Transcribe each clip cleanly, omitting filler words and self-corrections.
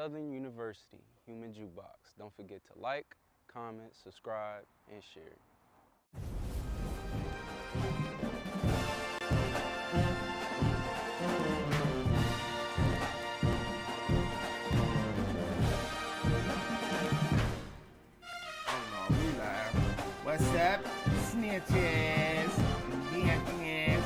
Southern University Human Jukebox. Don't forget to like, comment, subscribe, and share. What's up, snitches? Bitches.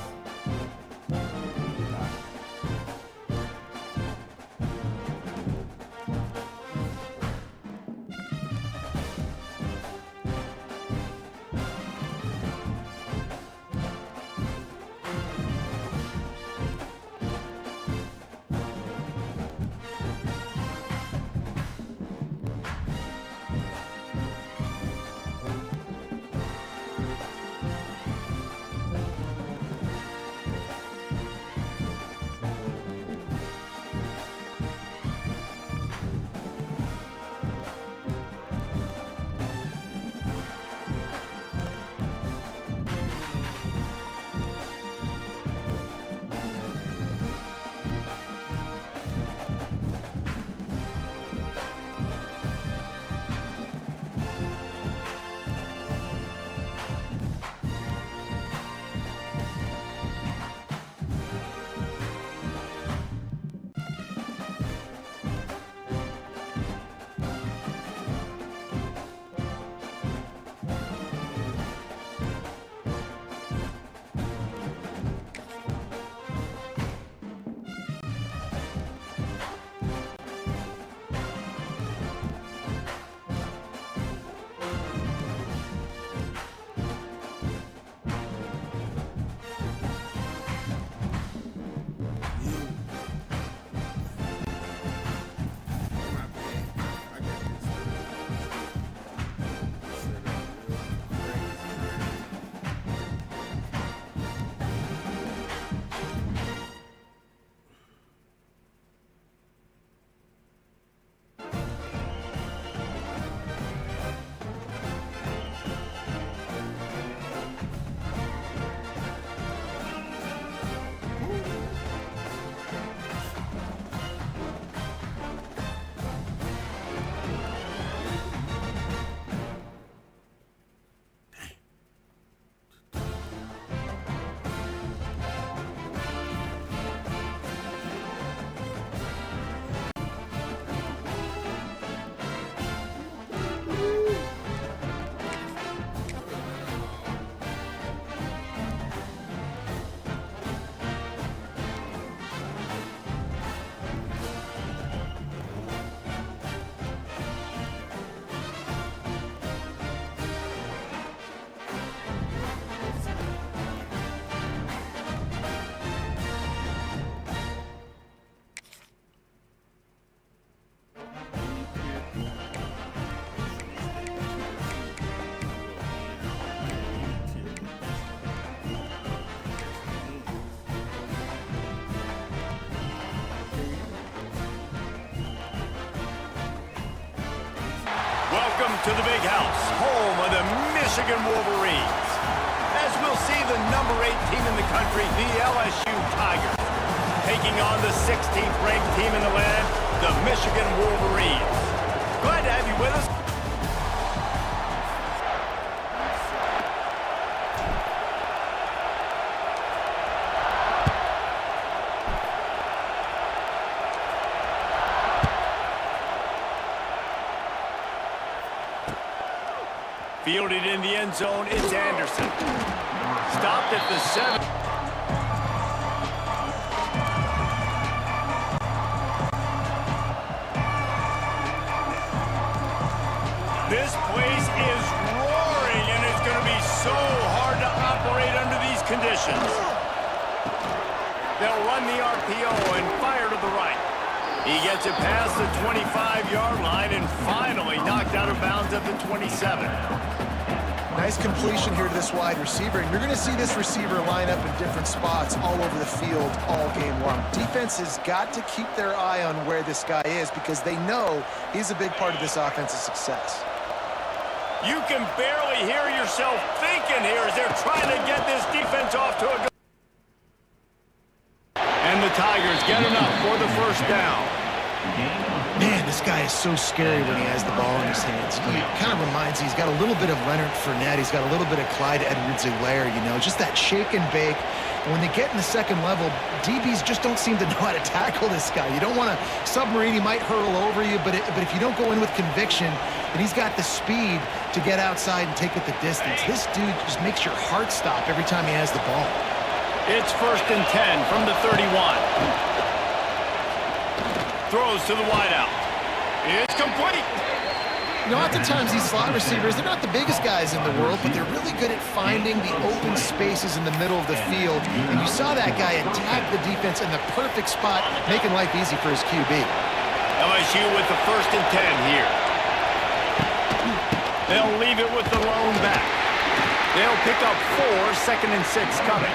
Welcome to the Big House, home of the Michigan Wolverines. As we'll see the number 8 team in the country, the LSU Tigers, taking on the 16th ranked team in the land, the Michigan Wolverines. Glad to have you with us. Fielded in the end zone, it's Anderson. Stopped at the 7. This place is roaring, and it's going to be so hard to operate under these conditions. They'll run the RPO and fire to the right. He gets it past the 25-yard line and finally knocked out of bounds at the 27. Nice completion here to this wide receiver, and you're going to see this receiver line up in different spots all over the field all game long. Defense has got to keep their eye on where this guy is because they know he's a big part of this offensive success. You can barely hear yourself thinking here as they're trying to get this defense off to a good. And the Tigers get enough for the first down. Man, this guy is so scary when he has the ball in his hands. He kind of reminds me, he's got a little bit of Leonard Fournette. He's got a little bit of Clyde Edwards-Helaire, you know, just that shake and bake. And when they get in the second level, DBs just don't seem to know how to tackle this guy. You don't want to submarine. He might hurtle over you, but if you don't go in with conviction, and he's got the speed to get outside and take it the distance. This dude just makes your heart stop every time he has the ball. It's 1st and 10 from the 31. Throws to the wideout. It's complete. You know, oftentimes these slot receivers, they're not the biggest guys in the world, but they're really good at finding the open spaces in the middle of the field. And you saw that guy attack the defense in the perfect spot, making life easy for his QB. LSU with the 1st and 10 here. They'll leave it with the lone back. They'll pick up 4, 2nd and 6 coming.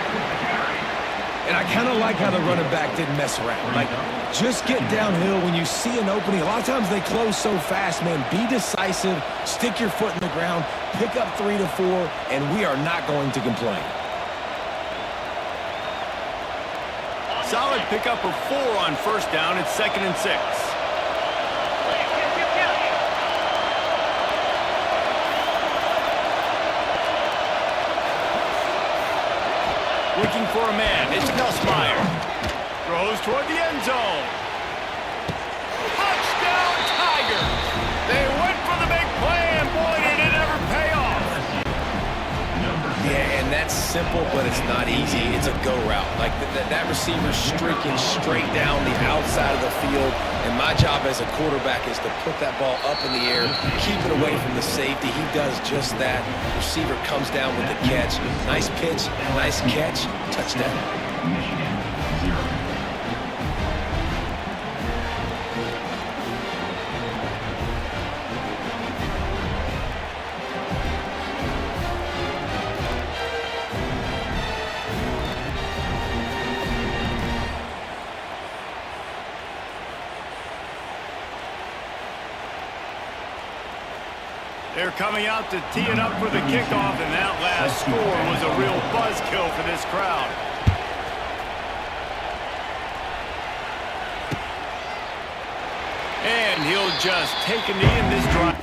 And I kind of like how the running back didn't mess around. Like, just get downhill when you see an opening. A lot of times they close so fast, man. Be decisive, stick your foot in the ground, pick up 3 to 4, and we are not going to complain. Solid pickup of 4 on 1st down. It's 2nd and 6. Looking for a man. It's Nussmeier. Throws toward the end zone. Touchdown, Tigers! They went for the big play, and boy, did it ever pay off. Yeah, and that's simple, but it's not easy. It's a go route. Like, that receiver's streaking straight down the outside of the field, and my job as a quarterback is to put that ball up in the air, keep it away from the safety. He does just that. Receiver comes down with the catch. Nice pitch, nice catch, touchdown. They're coming out to tee it up for the kickoff, and that last score was a real buzzkill for this crowd. And he'll just take a knee in this drive.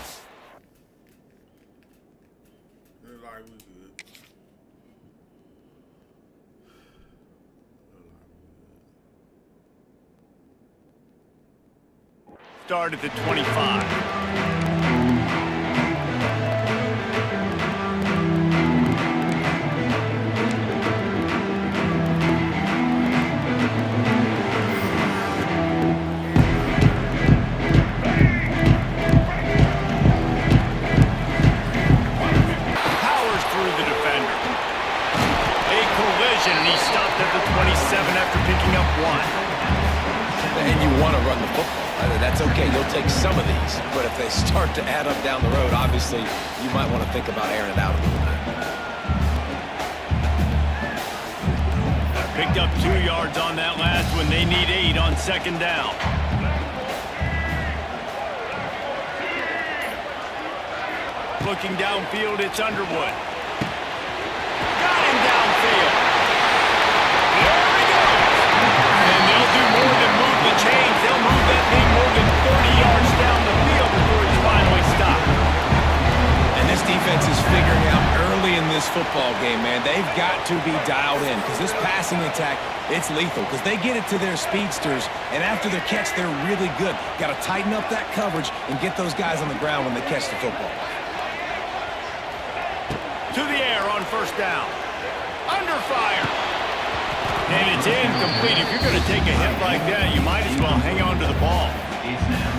Start at the 25. And he stopped at the 27 after picking up 1. And you want to run the football. That's okay. You'll take some of these. But if they start to add up down the road, obviously, you might want to think about airing it out a little bit. Picked up 2 yards on that last one. They need 8 on 2nd down. Looking downfield, it's Underwood. Got him downfield. More than move the chains. They'll move that thing more than 30 yards down the field before he's finally stopped. And this defense is figuring out early in this football game, man. They've got to be dialed in because this passing attack, it's lethal because they get it to their speedsters, and after their catch, they're really good. Got to tighten up that coverage and get those guys on the ground when they catch the football. To the air on 1st down. Under fire. And it's incomplete. If you're going to take a hit like that, you might as well hang on to the ball.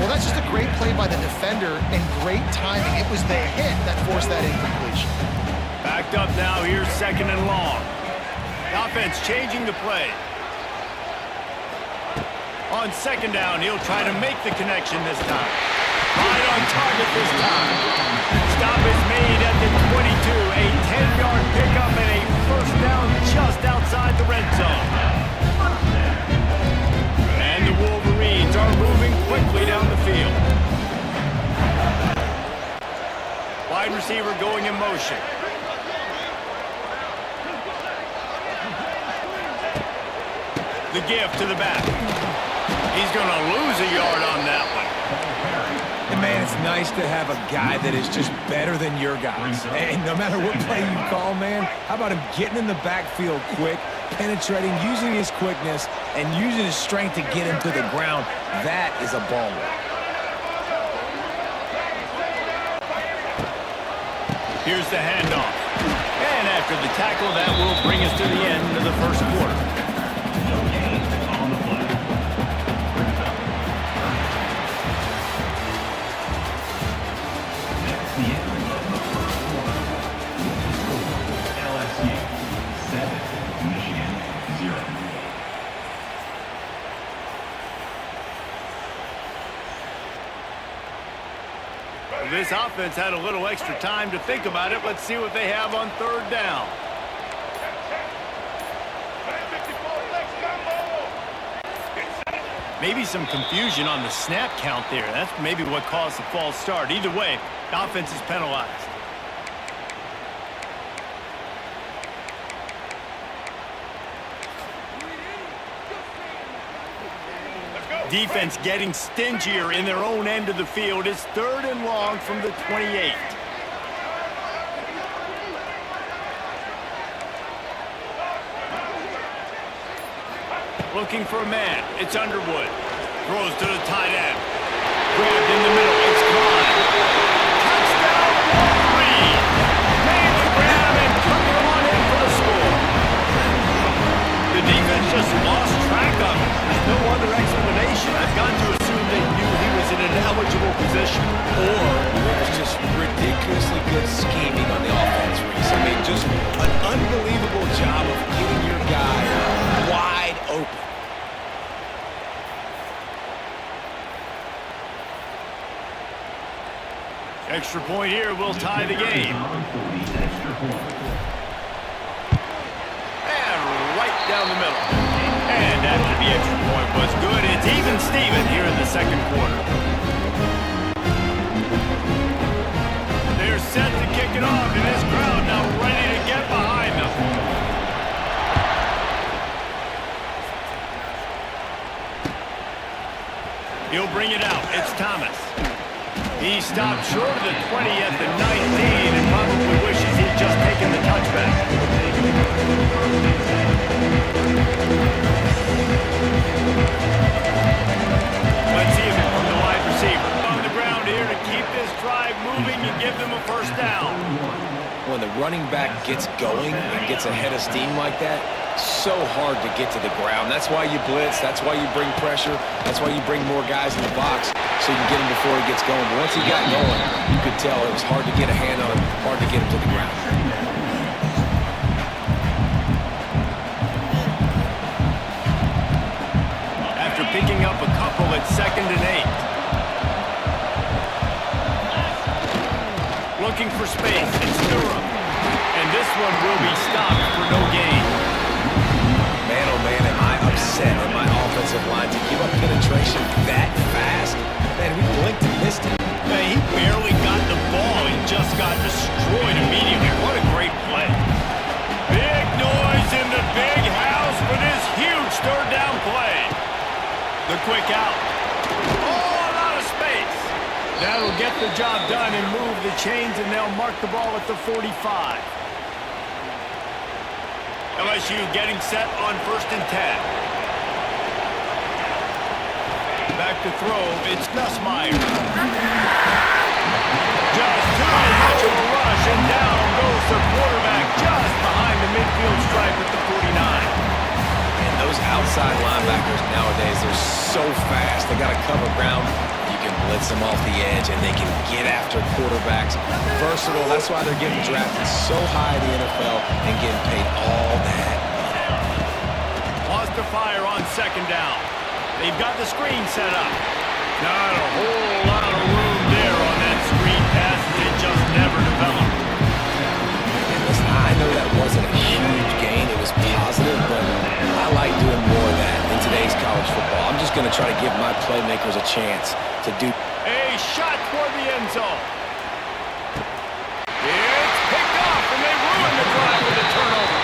Well, that's just a great play by the defender and great timing. It was the hit that forced that incompletion. Backed up now. Here's 2nd and long. The offense changing the play. On 2nd down, he'll try to make the connection this time. Right on target this time. Stop is made at the 22. A 10-yard pickup and a 1st down just outside the red zone. And the Wolverines are moving quickly down the field. Wide receiver going in motion. The gift to the back. He's going to lose a yard on that one. man, it's nice to have a guy that is just better than your guys. And no matter what play you call, man, how about him getting in the backfield quick, penetrating, using his quickness, and using his strength to get him to the ground. That is a baller. Here's the handoff. And after the tackle, that will bring us to the end of the first quarter. This offense had a little extra time to think about it. Let's see what they have on third down. Maybe some confusion on the snap count there. That's maybe what caused the false start. Either way, the offense is penalized. Defense getting stingier in their own end of the field. It's 3rd and long from the 28. Looking for a man. It's Underwood. Throws to the tight end. Grabbed in the middle. It's Klein. Touchdown, Wolverine. Made the grab and took it on in for the score. The defense just lost track of it. There's no other explanation. I've got to assume they knew he was in an eligible position. Or there's just ridiculously good scheming on the offense, Reese. I mean, just an unbelievable job of getting your guy wide open. Extra point here will tie the game. And right down the middle. And after the extra point was good, it's even Steven here in the second quarter. They're set to kick it off, and this crowd now ready to get behind them. He'll bring it out. It's Thomas. He stopped short of the 20 at the 19 and probably wishes he'd just taken the touchback. Let's see it from the wide receiver. On the ground here to keep this drive moving and give them a first down. When the running back gets going and gets ahead of steam like that, so hard to get to the ground. That's why you blitz. That's why you bring pressure. That's why you bring more guys in the box so you can get him before he gets going. But once he got going, you could tell it was hard to get a hand on him, hard to get him to the ground. After picking up a couple at 2nd and 8. Looking for space. It's Durham. And this one will be stopped for no gain. Man, oh man, am I upset at my offensive line to give up penetration that fast? Man, we blinked and missed it. Man, he barely got the ball. He just got destroyed immediately. What a great play. Big noise in the big house for this huge 3rd down play. The quick out. Oh, a lot of space. That'll get the job done and move the chains, and they'll mark the ball at the 45. LSU getting set on 1st and 10. Back to throw, it's Nussmeier. Just too much of a rush, and down goes the quarterback just behind the midfield stripe at the 49. And those outside linebackers nowadays, they're so fast. They got to cover ground. You can blitz them off the edge, and they can get after quarterbacks. Versatile. That's why they're getting drafted so high in the NFL and getting paid all that. Lost to fire on 2nd down. They've got the screen set up. Not a whole lot of room there on that screen pass. It just never developed. And listen, I know that wasn't a huge gain. It was positive, but I like doing more of that in today's college football. I'm just going to try to give my playmakers a chance to do. A shot toward the end zone. It's picked off, and they ruin the drive with a turnover.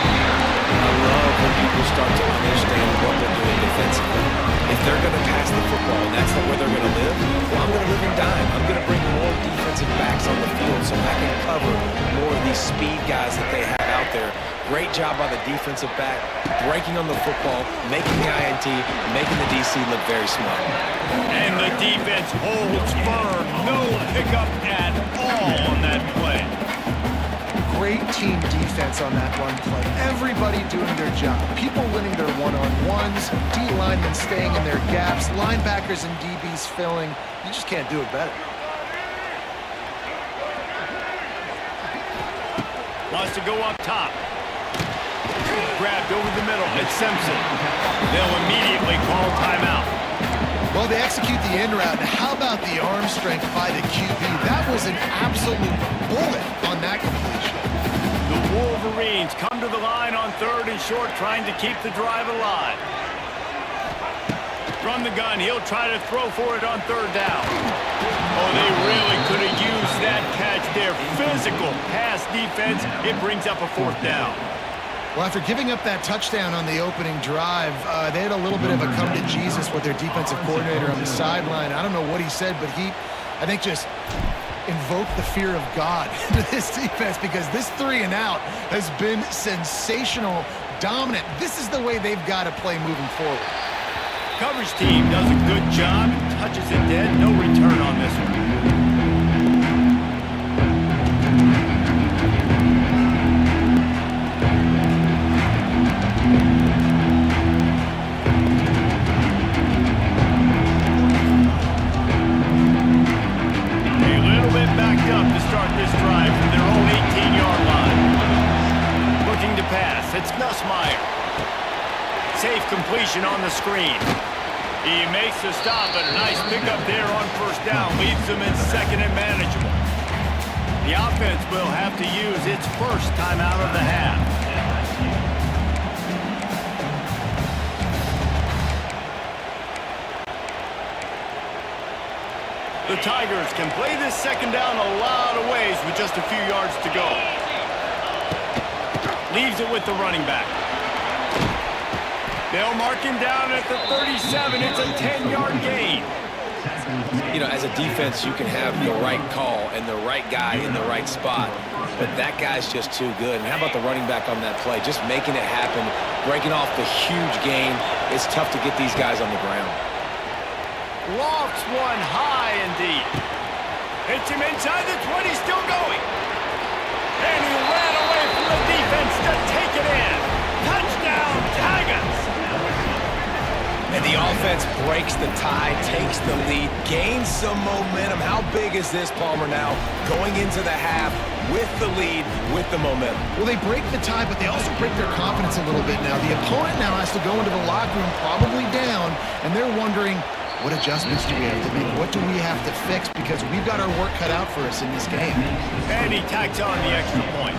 I love when people start to understand what they're doing defensively. If they're going to pass the football and that's not where they're going to live, well, I'm to the living dime. I'm going to bring more defensive backs on the field so I can cover more of these speed guys that they have out there. Great job by the defensive back, breaking on the football, making the INT, making the DC look very smart. And the defense holds firm. No pickup at all on that play. Great team defense on that run play. Everybody doing their job. People winning their one-on-ones, D linemen staying in their gaps, linebackers and DBs filling. You just can't do it better. Wants to go up top. Grabbed over the middle. It's Simpson. They'll immediately call timeout. Well, they execute the in route. And how about the arm strength by the QB? That was an absolute bullet on that completion. The Wolverines come to the line on 3rd and short, trying to keep the drive alive. From the gun, he'll try to throw for it on 3rd down. Oh, they really could have used that catch there. Physical pass defense. It brings up a 4th down. Well, after giving up that touchdown on the opening drive, they had a little bit of a come to Jesus with their defensive coordinator on the sideline. I don't know what he said, but he, I think, just invoked the fear of God into this defense, because this 3 and out has been sensational, dominant. This is the way they've got to play moving forward. Coverage team does a good job. Touches it dead. No return on this one. It's Nussmeier. Safe completion on the screen. He makes the stop, but a nice pickup there on 1st down. Leaves them in 2nd and manageable. The offense will have to use its first timeout of the half. The Tigers can play this 2nd down a lot of ways with just a few yards to go. Leaves it with the running back. They'll mark him down at the 37. It's a 10-yard gain. You know, as a defense, you can have the right call and the right guy in the right spot, but that guy's just too good. And how about the running back on that play? Just making it happen, breaking off the huge gain. It's tough to get these guys on the ground. Lofts one high and deep. Hits him inside the 20, still going. And he ran away from the defense to take it in. Touchdown, Tigers! And the offense breaks the tie, takes the lead, gains some momentum. How big is this, Palmer, now? Going into the half with the lead, with the momentum. Well, they break the tie, but they also break their confidence a little bit now. The opponent now has to go into the locker room probably down, and they're wondering, what adjustments do we have to make? What do we have to fix? Because we've got our work cut out for us in this game. And he tacks on the extra point.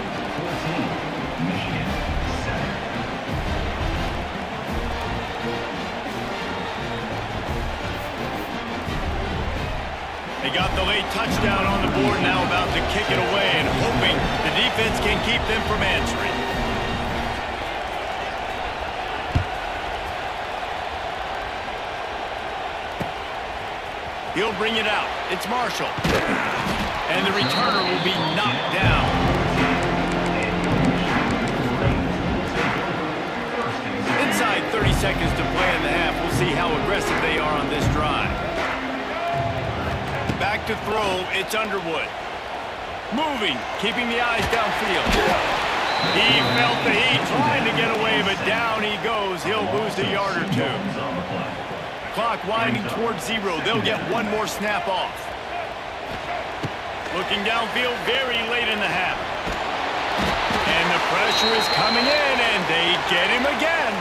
They got the late touchdown on the board, now about to kick it away and hoping the defense can keep them from answering. He'll bring it out. It's Marshall. And the returner will be knocked down. Inside 30 seconds to play in the half. We'll see how aggressive they are on this drive. Back to throw. It's Underwood. Moving, keeping the eyes downfield. He felt the heat, trying to get away, but down he goes. He'll lose a yard or two. Clock winding towards 0. They'll get one more snap off. Looking downfield very late in the half. And the pressure is coming in, and they get him again.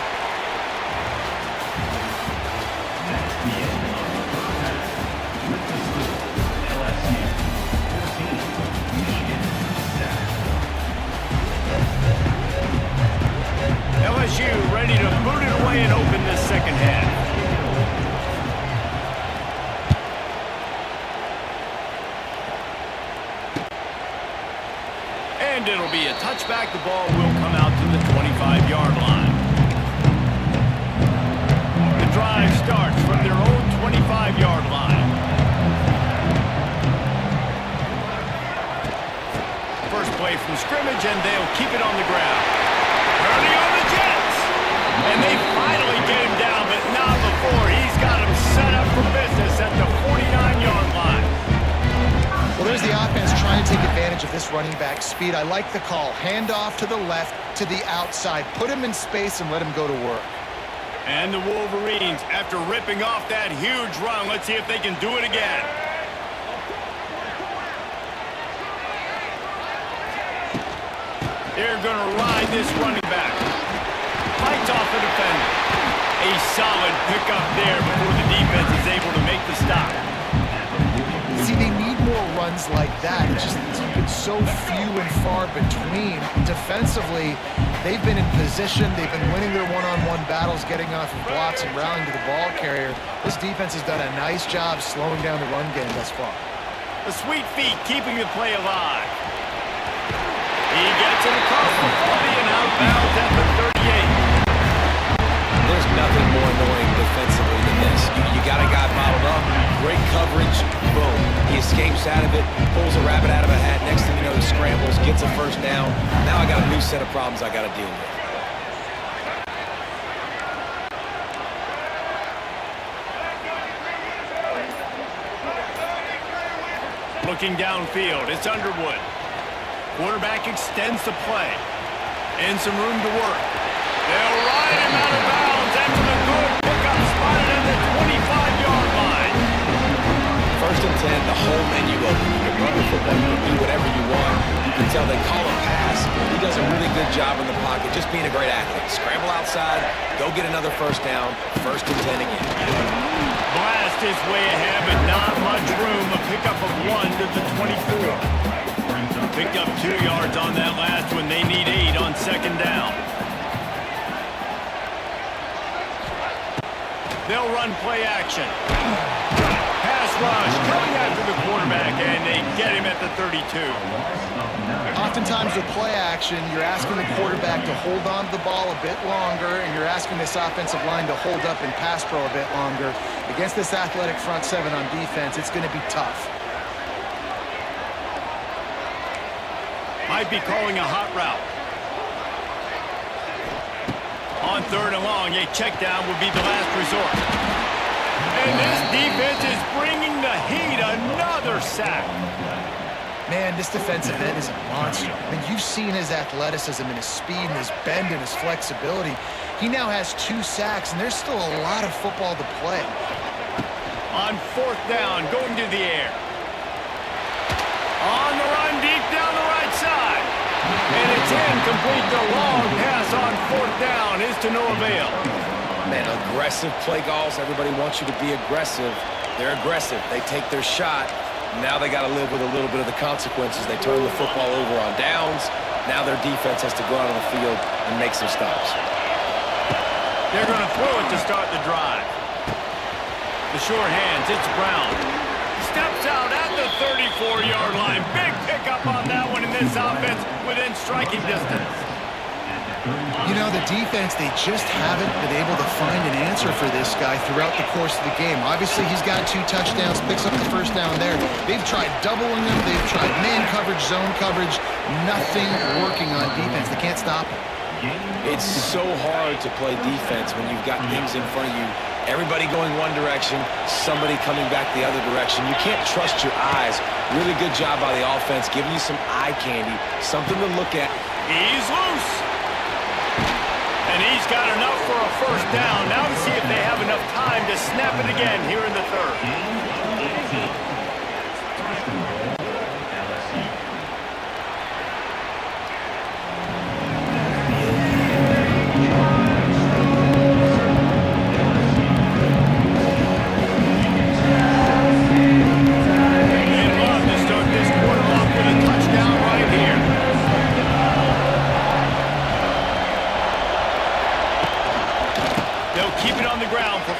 LSU ready to boot it away and open this 2nd half. And it'll be a touchback. The ball will come out to the 25-yard line. The drive starts from their own 25-yard line. away from scrimmage, and they'll keep it on the ground. Early on the Jets. And they finally get him down, but not before. He's got him set up for business at the 49-yard line. Well, there's the offense trying to take advantage of this running back speed. I like the call. Hand off to the left, to the outside. Put him in space and let him go to work. And the Wolverines, after ripping off that huge run, let's see if they can do it again. They're going to ride this running back. Fights off the defender. A solid pickup there before the defense is able to make the stop. See, they need more runs like that. It's been so few and far between. Defensively, they've been in position. They've been winning their one-on-one battles, getting off of blocks and rallying to the ball carrier. This defense has done a nice job slowing down the run game thus far. The sweet feet keeping the play alive. He gets it across the 40 and out of bounds at the 38. There's nothing more annoying defensively than this. You got a guy bottled up, great coverage, boom. He escapes out of it, pulls a rabbit out of a hat. Next thing you know, he scrambles, gets a first down. Now I got a new set of problems I got to deal with. Looking downfield, it's Underwood. Quarterback extends the play. And some room to work. They'll ride him out of bounds after the good pickup spotted at the 25-yard line. First and 10, the whole menu open. You can run the football, you can do whatever you want. You can tell they call a pass. He does a really good job in the pocket, just being a great athlete. Scramble outside, go get another first down, first and 10 again. Blast his way ahead, but not much room. A pickup of 1 to the 24. Picked up 2 yards on that last one. They need 8 on second down. They'll run play action. Pass rush coming after the quarterback, and they get him at the 32. Oftentimes with play action, you're asking the quarterback to hold on to the ball a bit longer, and you're asking this offensive line to hold up and pass pro a bit longer. Against this athletic front seven on defense, it's going to be tough. Might be calling a hot route. On third and long, a check down would be the last resort. And this defense is bringing the heat. Another sack. Man, this defensive end is a monster. I mean, you've seen his athleticism and his speed and his bend and his flexibility. He now has 2 sacks, and there's still a lot of football to play. On fourth down, going to the air. On the run, deep down the right side. And it's incomplete. The long pass on fourth down is to no avail. Man, aggressive play calls. Everybody wants you to be aggressive. They're aggressive. They take their shot. Now they got to live with a little bit of the consequences. They turn the football over on downs. Now their defense has to go out on the field and make some stops. They're going to throw it to start the drive. The sure hands, it's Brown. Steps out at the 34-yard line. Big pickup on that one in this offense within striking distance. You know, the defense, they just haven't been able to find an answer for this guy throughout the course of the game. Obviously, he's got 2 touchdowns, picks up the first down there. They've tried doubling him. They've tried man coverage, zone coverage. Nothing working on defense. They can't stop him. It's so hard to play defense when you've got things in front of you. Everybody going one direction, somebody coming back the other direction. You can't trust your eyes. Really good job by the offense, giving you some eye candy, something to look at. He's loose. And he's got enough for a first down. Now to see if they have enough time to snap it again here in the third.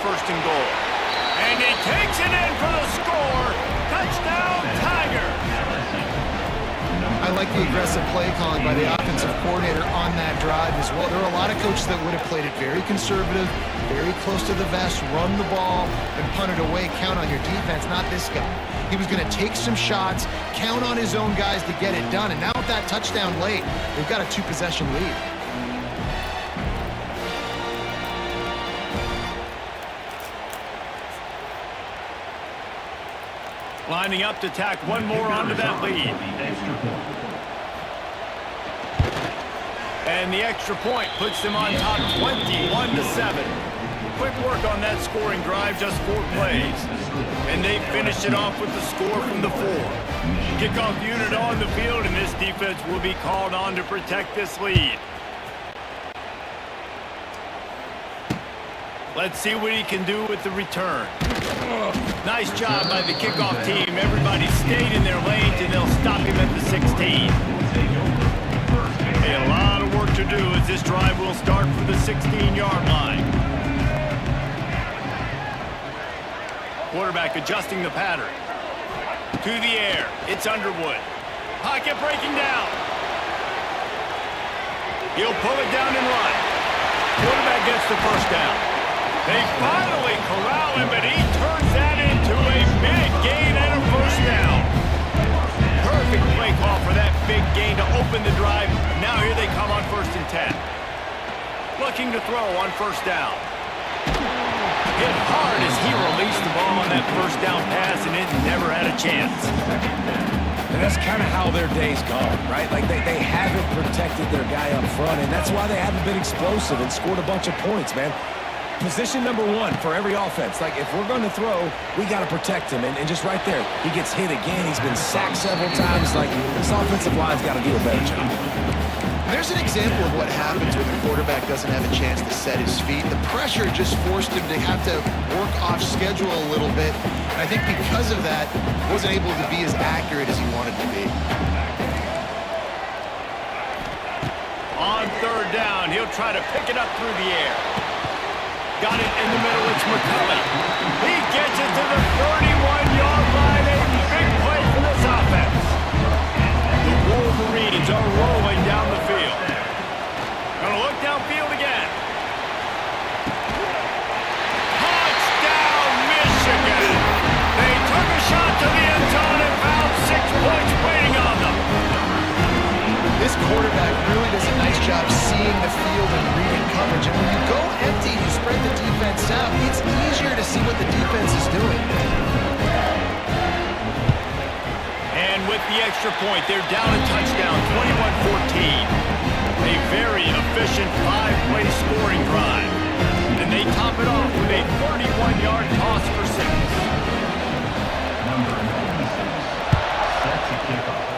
First and goal. And he takes it in for I like the aggressive play calling by the offensive coordinator on that drive as well. There are a lot of coaches that would have played it very conservative, very close to the vest, run the ball, and punt it away, count on your defense. Not this guy. He was going to take some shots, count on his own guys to get it done. And now with that touchdown late, they've got a 2-possession lead. Lining up to tack one more onto that lead. And the extra point puts them on top 21-7. Quick work on that scoring drive, just 4 plays. And they finished it off with the score from the 4. Kickoff unit on the field, and this defense will be called on to protect this lead. Let's see what he can do with the return. Nice job by the kickoff team. Everybody stayed in their lanes, and they'll stop him at the 16. A lot of work to do as this drive will start for the 16-yard line. Quarterback adjusting the pattern. To the air. It's Underwood. Pocket breaking down. He'll pull it down and run. Quarterback gets the first down. They finally corral him, but he turns that into a big gain and a first down. Perfect play call for that big gain to open the drive. Now here they come on 1st and 10. Looking to throw on first down. Hit hard as he released the ball on that first down pass, and it never had a chance. And that's kind of how their day's gone, right? Like they haven't protected their guy up front, and that's why they haven't been explosive and scored a bunch of points, man. Position number 1 for every offense. Like, if we're going to throw, we got to protect him. And just right there, he gets hit again. He's been sacked several times. Like, this offensive line's got to do a better job. There's an example of what happens when the quarterback doesn't have a chance to set his feet. The pressure just forced him to have to work off schedule a little bit. And I think because of that, wasn't able to be as accurate as he wanted to be. On 3rd down, he'll try to pick it up through the air. Got it in the middle, it's McCulley. He gets it to the 31-yard line, a big play for this offense. The Wolverines are rolling down the field. Gonna look downfield again. Touchdown, Michigan! They took a shot to the end zone and found 6 points waiting on them. This quarterback really does a nice job seeing the field and reading coverage. And when you go empty, you spread the defense out, it's easier to see what the defense is doing. And with the extra point, they're down a touchdown, 21-14. A very efficient 5-play scoring drive. And they top it off with a 31-yard toss for 6. Number 96 sets a kickoff.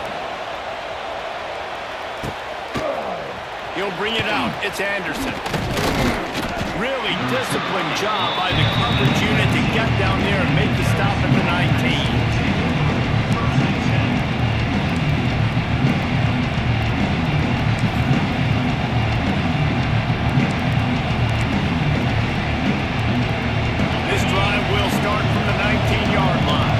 He'll bring it out. It's Anderson. Really disciplined job by the coverage unit to get down there and make the stop at the 19. This drive will start from the 19-yard line.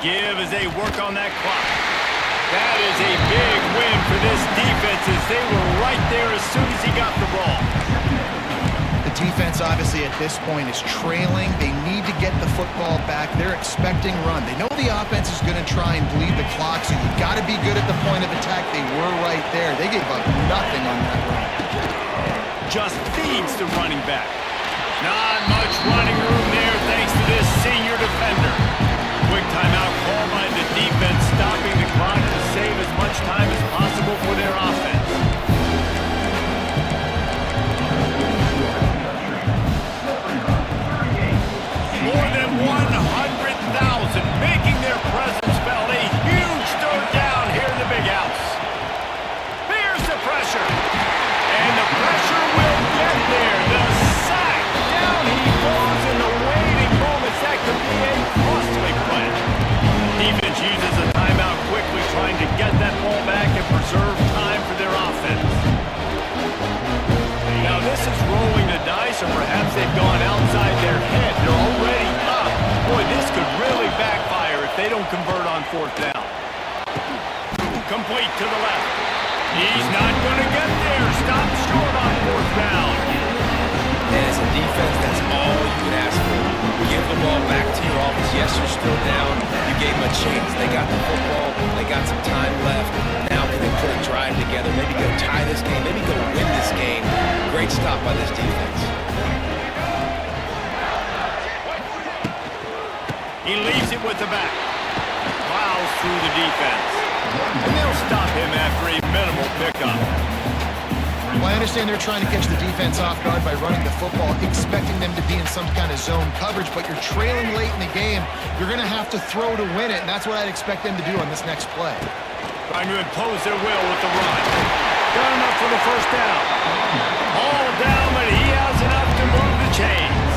Give as they work on that clock. That is a big win for this defense as they were right there as soon as he got the ball. The defense obviously at this point is trailing. They need to get the football back. They're expecting run. They know the offense is going to try and bleed the clock, so you've got to be good at the point of attack. They were right there. They gave up nothing on that run. Just feeds the running back. Not much running room there thanks to this senior defender. Quick timeout call by the defense, stopping the clock to save as much time as possible for their offense. More than 100,000 making their presence felt. A huge 3rd down here in the big house. Here's the pressure. And the pressure will get there. The sack. Down he goes in the waiting moments. That could be a costly play. Defense on fourth down. Complete to the left. He's not going to get there. Stop short on fourth down. And as a defense, that's all you can ask for. Give the ball back to your offense. Yes, you're still down. You gave them a chance. They got the football. They got some time left. Now can they put a drive together? Maybe go tie this game. Maybe go win this game. Great stop by this defense. He leaves it with the back. Plows through the defense. And they'll stop him after a minimal pickup. Well, I understand they're trying to catch the defense off guard by running the football, expecting them to be in some kind of zone coverage, but you're trailing late in the game. You're going to have to throw to win it, and that's what I'd expect them to do on this next play. Trying to impose their will with the run. Got enough for the first down. All down, but he has enough to move the chains.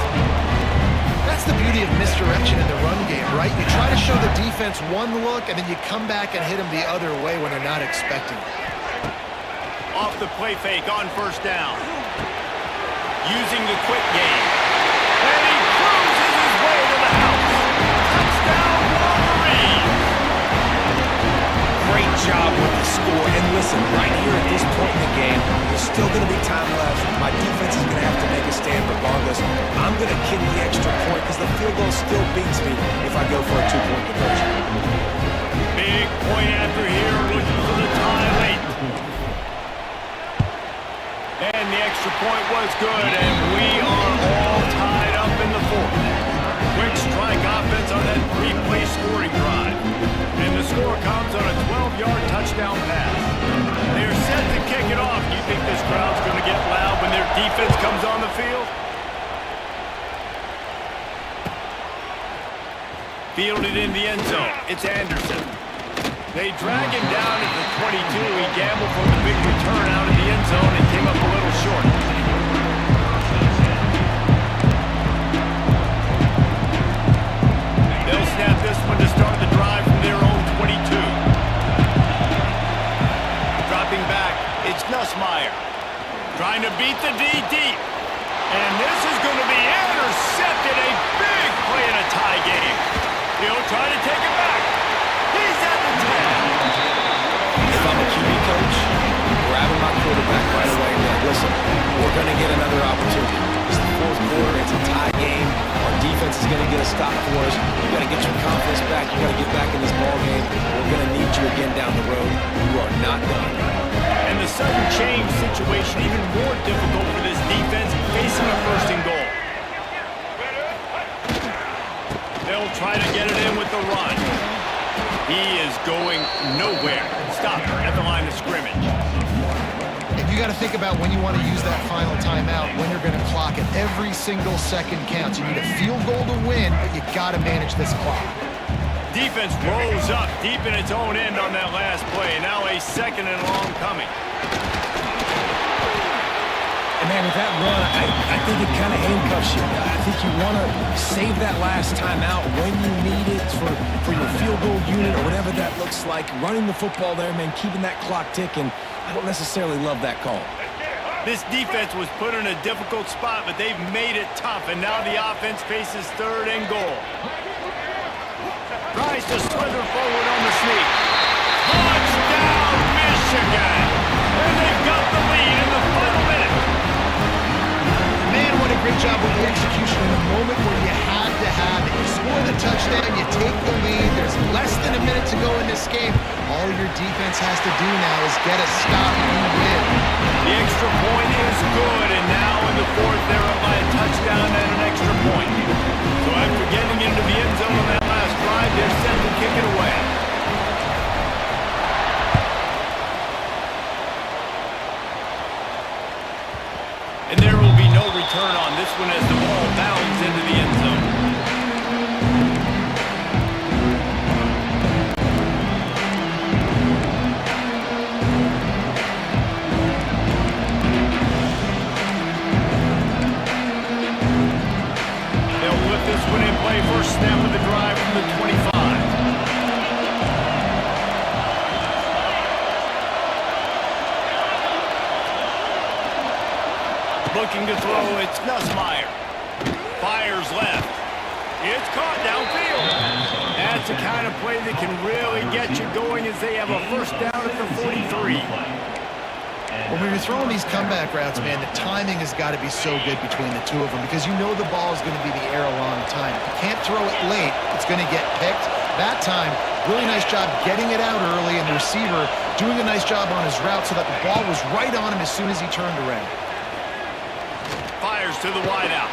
That's the beauty of misdirection in the run game, right? You try to show the defense one look, and then you come back and hit them the other way when they're not expecting it. Off the play fake on first down. Using the quick game. And he cruises his way to the house. Touchdown, Wolverine! Great job with the score. And listen, right here at this point in the game, there's still going to be time left. My defense is going to have to make a stand regardless. I'm going to kick the extra point because the field goal still beats me if I go for a 2-point conversion. Big point after here, looking for the tie late. And the extra point was good, and we are all tied up in the fourth. Quick strike offense on that 3-play scoring drive. And the score comes on a 12-yard touchdown pass. They are set to kick it off. Do you think this crowd's going to get loud when their defense comes on the field? Fielded in the end zone. It's Anderson. They drag him down at the 22. He gambled for the big return out of the end zone and came up a little short. They'll snap this one to start the drive from their own 22. Dropping back, it's Nussmeier. Trying to beat the D deep. And this is going to be intercepted. A big play in a tie game. He'll try to take it back. He's at the 10. If I'm a QB coach, I'm grabbing my quarterback right away and be like, listen, we're going to get another opportunity. It's the fourth quarter. It's a tie game. Our defense is going to get a stop for us. You got to get your confidence back. You got to get back in this ball game. We're going to need you again down the road. You are not done. And the sudden change situation even more difficult for this defense facing a first and goal. They'll try to get it in with the run. He is going nowhere. Stop at the line of scrimmage. And you got to think about when you want to use that final timeout, when you're going to clock it. Every single second counts. You need a field goal to win, but you got to manage this clock. Defense rose up deep in its own end on that last play. Now a second and long coming. And man, with that run, I think it kind of handcuffs you. I think you want to save that last time out when you need it for your field goal unit or whatever that looks like. Running the football there, man, keeping that clock ticking. I don't necessarily love that call. This defense was put in a difficult spot, but they've made it tough, and now the offense faces third and goal. Tries to slither forward on the sneak. Touchdown, Michigan! And they've got the lead in the final minute. Man, what a great job with the execution in the moment where you had to have it. You score the touchdown, you take the lead. There's less than a minute to go in this game. All your defense has to do now is get a stop and you win. The extra point is good, and now in the fourth, they're up by a touchdown and an extra point. So after getting into the end zone on that last drive, they're set to kick it away. And there will be no return on this one as the ball bounds into the end zone. They'll put this one in play. First snap of the drive from the 25. Looking to throw, it's Nussmeier. Fires left. It's caught downfield. that's the kind of play that can really get you going as they have a first down at the 43. When you're throwing these comeback routes, man, the timing has got to be so good between the two of them because you know the ball is going to be in the air a long time. If you can't throw it late, it's going to get picked. That time, really nice job getting it out early, and the receiver doing a nice job on his route so that the ball was right on him as soon as he turned around. Fires to the wideout.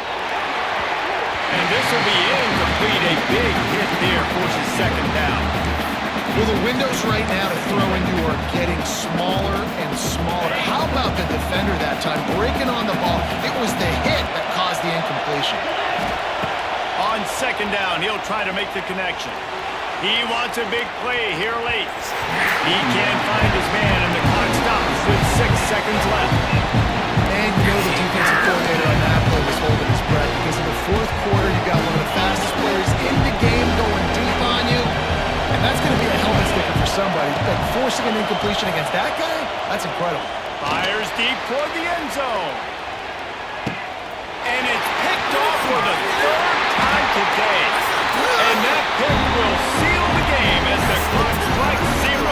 And this will be incomplete. A big hit there forces second down. Well, the windows right now to throw into are getting smaller and smaller. How about the defender that time breaking on the ball? It was the hit that caused the incompletion. On second down, he'll try to make the connection. He wants a big play here late. He can't find his man, and the clock stops with 6 seconds left. And you know the defensive coordinator on that play was holding his breath because in the fourth quarter, you got one of the fastest players in the game going deep on you. And that's going to be a helmet sticker for somebody. Like forcing an incompletion against that guy, that's incredible. Fires deep toward the end zone. And it's picked off for the third time today. And that pick will seal the game as the clock strikes 0.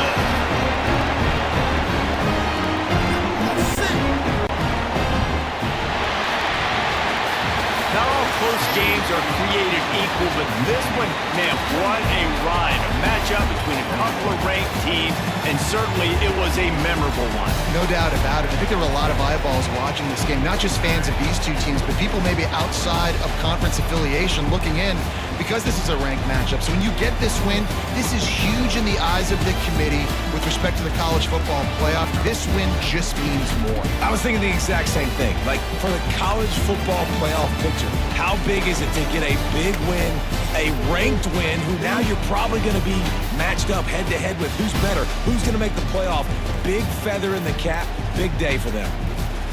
Not all close games are created equal, but this one, man, what a ride. A matchup between a couple of ranked teams, and certainly it was a memorable one. No doubt about it. I think there were a lot of eyeballs watching this game, not just fans of these two teams, but people maybe outside of conference affiliation looking in because this is a ranked matchup. So when you get this win, this is huge in the eyes of the committee with respect to the college football playoff. This win just means more. I was thinking the exact same thing. Like, for the college football playoff picture, how big is it to get a big win, a ranked win, who now you're probably going to be matched up head-to-head with who's better, who's going to make the playoff. Big feather in the cap, big day for them.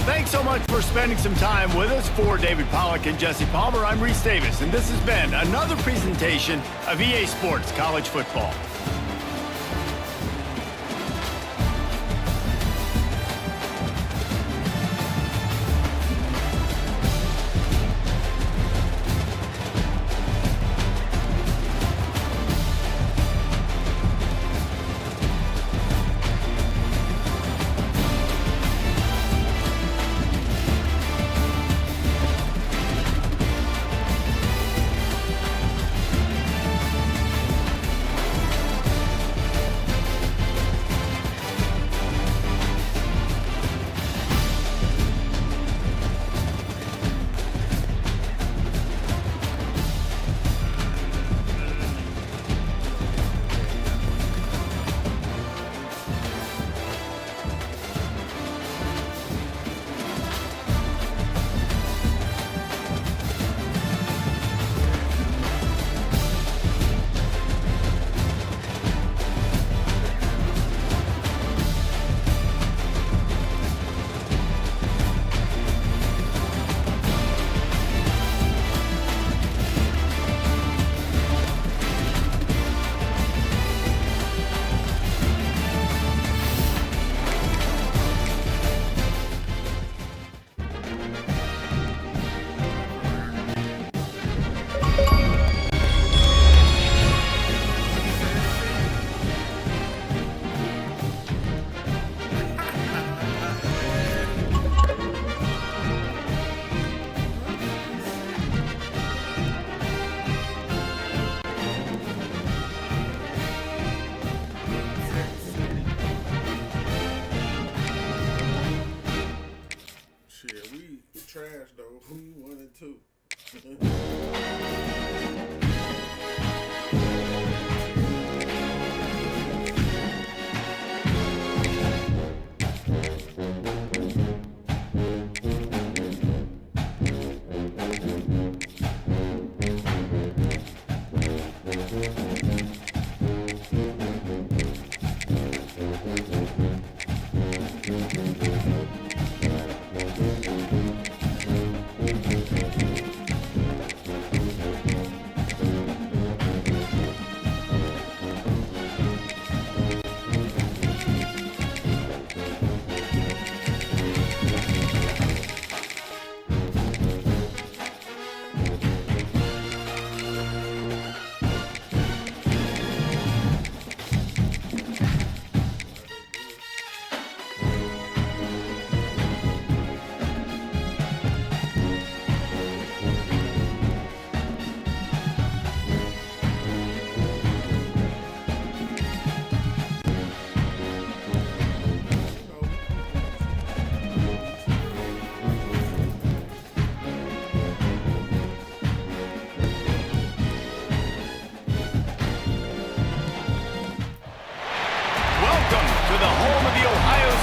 Thanks so much for spending some time with us. For David Pollack and Jesse Palmer, I'm Reese Davis, and this has been another presentation of EA Sports College Football. Trash though. Who you 1 and 2?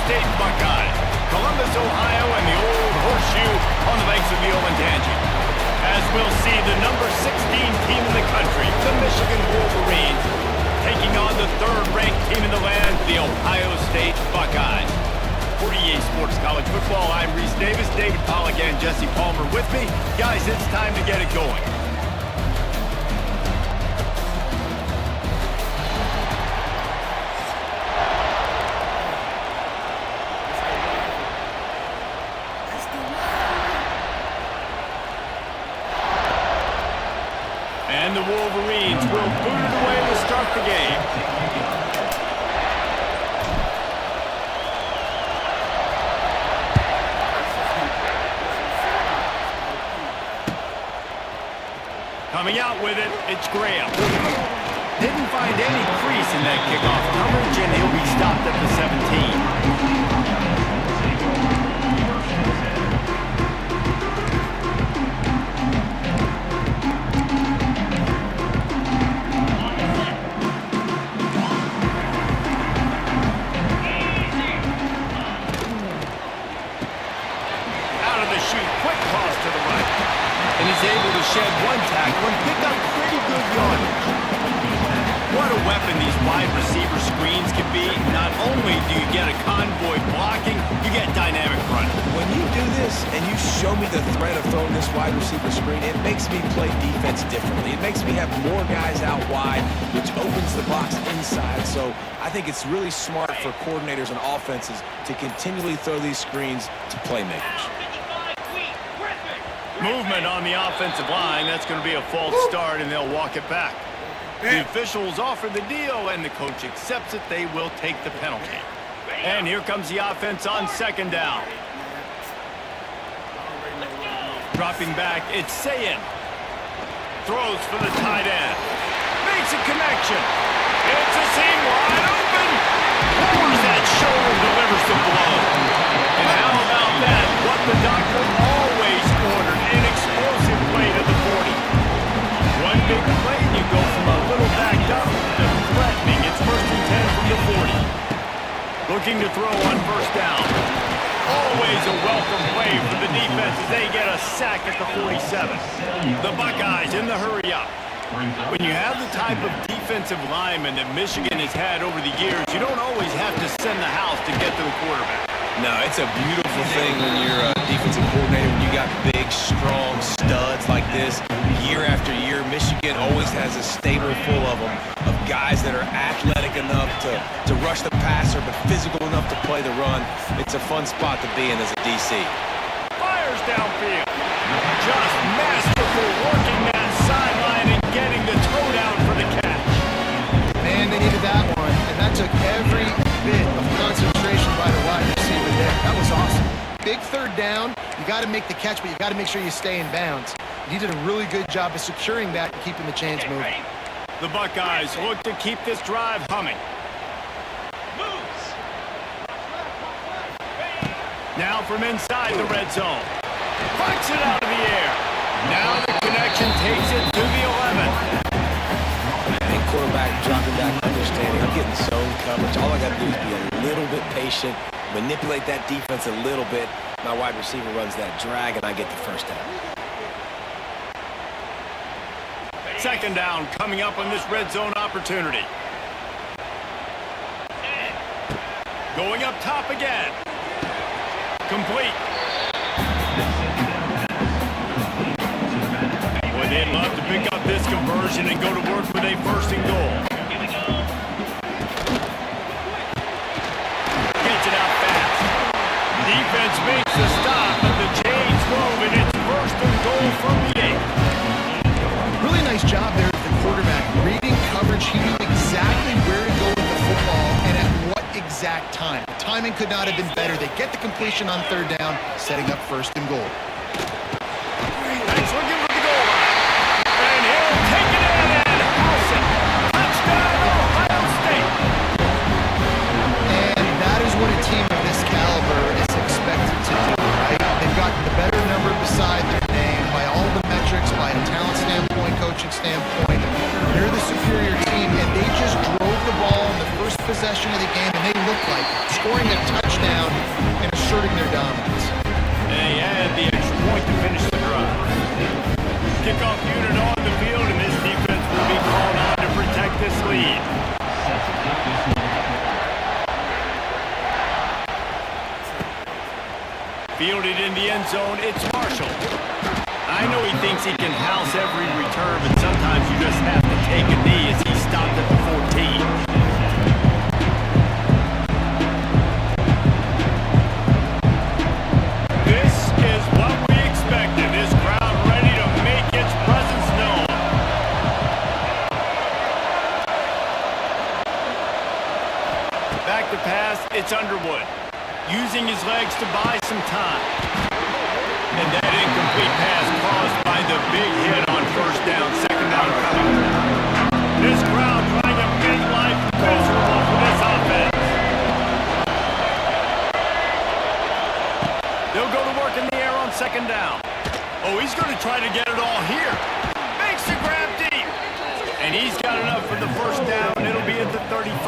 State Buckeyes. Columbus, Ohio, and the old horseshoe on the banks of the Olentangy. As we'll see the number 16 team in the country, the Michigan Wolverines, taking on the third-ranked team in the land, the Ohio State Buckeyes. For EA Sports College Football, I'm Reese Davis, David Pollack, and Jesse Palmer with me. Guys, it's time to get it going. And the Wolverines will boot it away to start the game. Coming out with it, it's Graham. Didn't find any crease in that kickoff coverage, and he'll be stopped at the 17. And he's able to shed one tackle and pick up pretty good yardage. What a weapon these wide receiver screens can be. Not only do you get a convoy blocking, you get dynamic running. When you do this and you show me the threat of throwing this wide receiver screen, it makes me play defense differently. It makes me have more guys out wide, which opens the box inside. So I think it's really smart for coordinators and offenses to continually throw these screens to playmakers. Movement on the offensive line. That's going to be a false start, and they'll walk it back. The officials offer the deal, and the coach accepts it. They will take the penalty. And here comes the offense on second down. Dropping back, it's Sayin. Throws for the tight end. Makes a connection. It's a seam wide open. Lowers that shoulder, delivers the blow. And how about that? What the doctor always ordered, an explosive play to the 40. One big play, and you go from a little backed up to threatening. It's 1st and 10 from the 40. Looking to throw on first down. Always a welcome play for the defense as they get a sack at the 47. The Buckeyes in the hurry up. When you have the type of defensive lineman that Michigan has had over the years, you don't always have to send the house to get to the quarterback. No, it's a beautiful thing when you're a defensive coordinator, when you got big, strong studs like this. Year after year, Michigan always has a stable full of them, of guys that are athletic enough to rush the passer, but physical enough to play the run. It's a fun spot to be in as a DC. Fires downfield. Just masterful working that sideline and getting the toe down for the catch. Man, they needed that one, and that took every bit of concentration by the wide receiver there. That was awesome. Big third down. You got to make the catch, but you got to make sure you stay in bounds. He did a really good job of securing that and keeping the chains moving. The Buckeyes look to keep this drive humming. Now from inside the red zone. Punch it out of the air. Now the connection takes it to the 11. And quarterback dropping back, understanding I'm getting zone coverage. All I got to do is be a little bit patient, manipulate that defense a little bit. My wide receiver runs that drag, and I get the first down. Second down coming up on this red zone opportunity. Going up top again. Complete. Boy, they'd love to pick up this conversion and go to work with a 1st and goal. Gets it out fast. Defense makes the stop, but the chains move, and it's 1st and goal from the 8. Really nice job there with the quarterback. Reading coverage, he knew exactly where to go with the football and at what exact time. The timing could not have been better. They get the completion on third down, setting up 1st and goal. He's looking for the goal line. And he'll take it in and house it. Touchdown, Ohio State. And that is what a team of this caliber is expected to do, right? They've got the better number beside their name by all the metrics, by a talent standpoint, coaching standpoint. They're the superior team, and they just drove the ball in the first possession of the game, and they look like scoring a touchdown and asserting their dominance. And they had the extra point to finish the drive. Kickoff unit on the field, and this defense will be called on to protect this lead. Fielded in the end zone, it's Marshall. I know he thinks he can house every return, but sometimes you just have to take a knee as he stopped at the 14. This is what we expected. This crowd ready to make its presence known. Back to pass, it's Underwood. Using his legs to buy some time. And that incomplete pass caused by the big hit on first down, second down coming. This crowd trying to make life miserable for this offense. They'll go to work in the air on second down. Oh, he's going to try to get it all here. Makes the grab deep. And he's got enough for the first down. It'll be at the 35.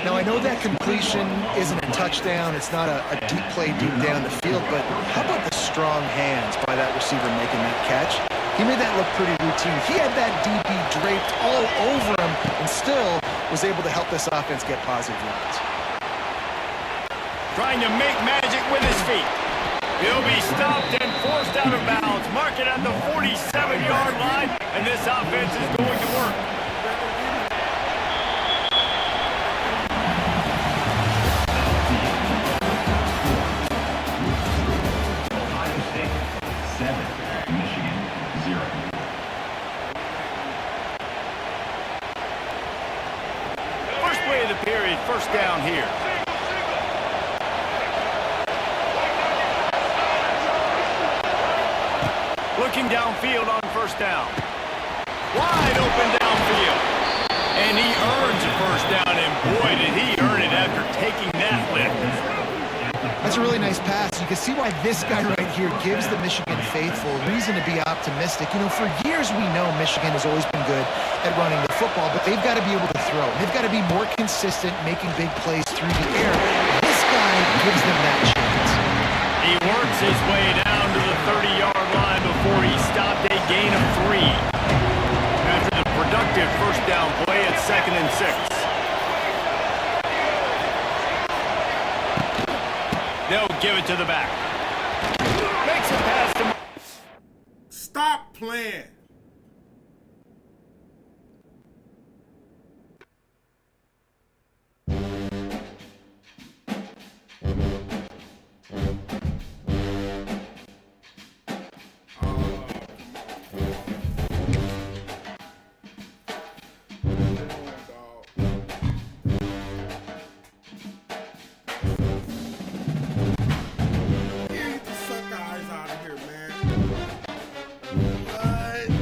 Now, I know that completion isn't a touchdown. It's not a deep play deep down the field, but how about the strong hands by that receiver making that catch? He made that look pretty routine. He had that DB draped all over him and still was able to help this offense get positive yards. Trying to make magic with his feet. He'll be stopped and forced out of bounds. Mark it at the 47-yard line, and this offense is going to work. Period. First down here. Looking downfield on first down. Wide open downfield. And he earns a first down, and boy, did he earn it after taking that lift. That's a really nice pass. You can see why this guy right here gives the Michigan faithful reason to be optimistic. You know, for years we know Michigan has always been good at running the football, but they've got to be able to throw. They've got to be more consistent making big plays through the air. This guy gives them that chance. He works his way down to the 30-yard line before he stopped a gain of 3. After the productive first down play at 2nd and 6. They'll give it to the back. Makes it past him. Stop playing. Get the suck eyes out of here, man. What?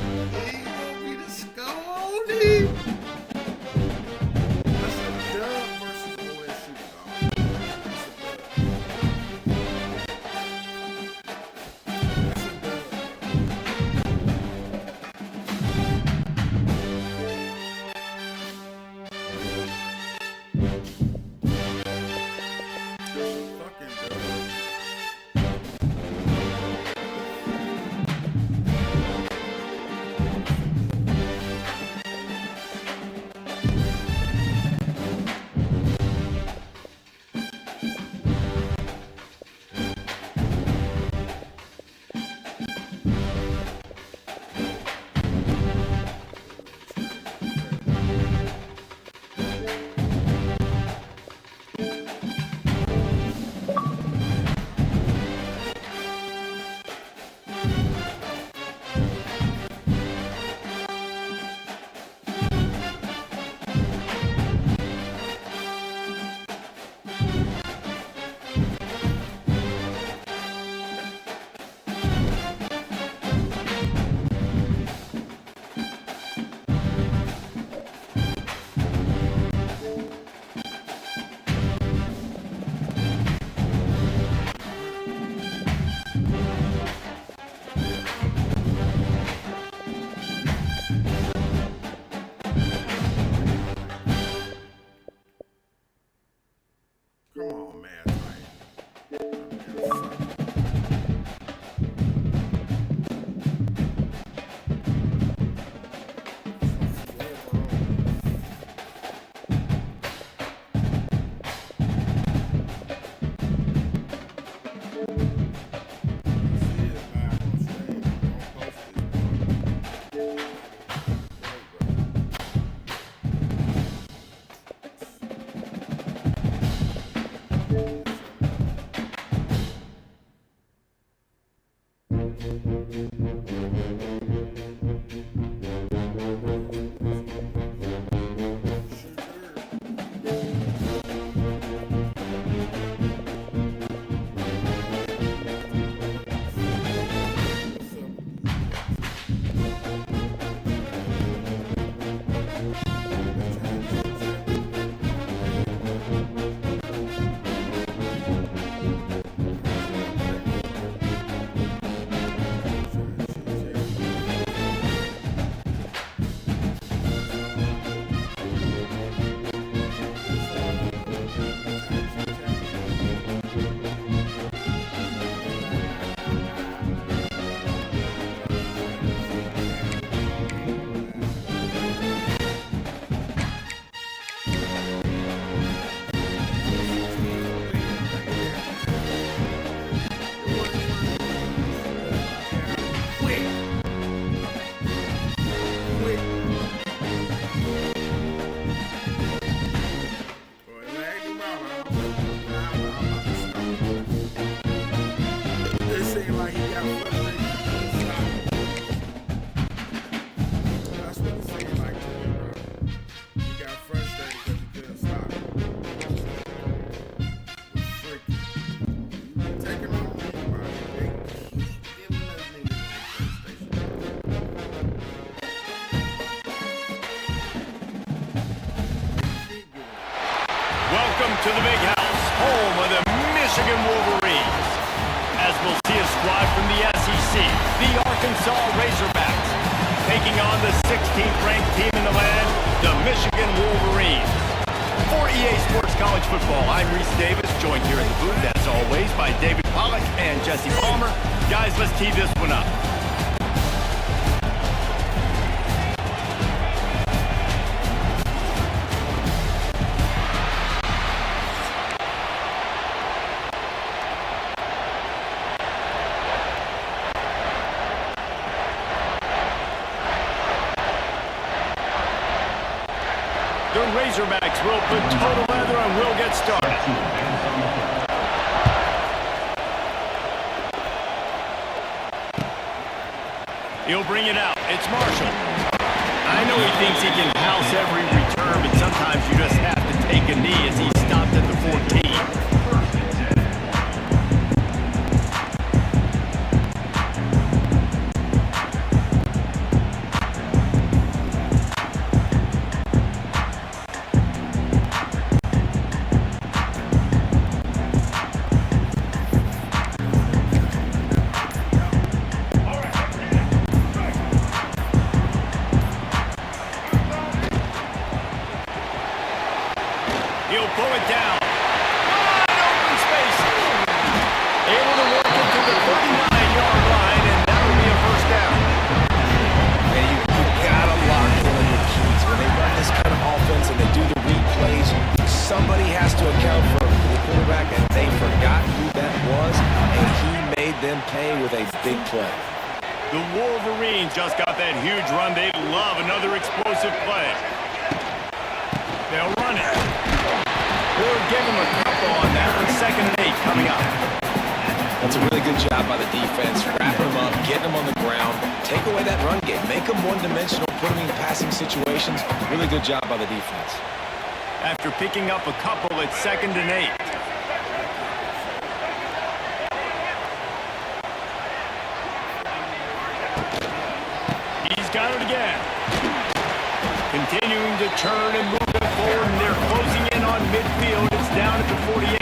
to the big house, home of the Michigan Wolverines. As we'll see a squad from the SEC, the Arkansas Razorbacks, taking on the 16th ranked team in the land, the Michigan Wolverines. For EA Sports College Football, I'm Reese Davis, joined here in the booth, as always, by David Pollack and Jesse Palmer. Guys, let's tee this one up. The Razorbacks will put total leather and we'll get started. He'll bring it out. It's Marshall. I know he thinks he can house every return, but sometimes you just have to take a knee as he stopped at the 14. He'll pull it down. Wide open space. Able to work it to the 39-yard line, and that'll be a first down. And you got to lock in on your keys. When they run this kind of offense and they do the replays, somebody has to account for the quarterback, and they forgot who that was, and he made them pay with a big play. The Wolverines just got that huge run. They love another explosive play. They'll run it. We'll give him a couple on that with 2nd and 8 coming up. That's a really good job by the defense. Wrapping them up, getting them on the ground, take away that run game, make them one-dimensional, put them in passing situations. Really good job by the defense. After picking up a couple, it's 2nd and 8. He's got it again. Continuing to turn and move it forward, and they're closing in on midfield. It's down at the 48.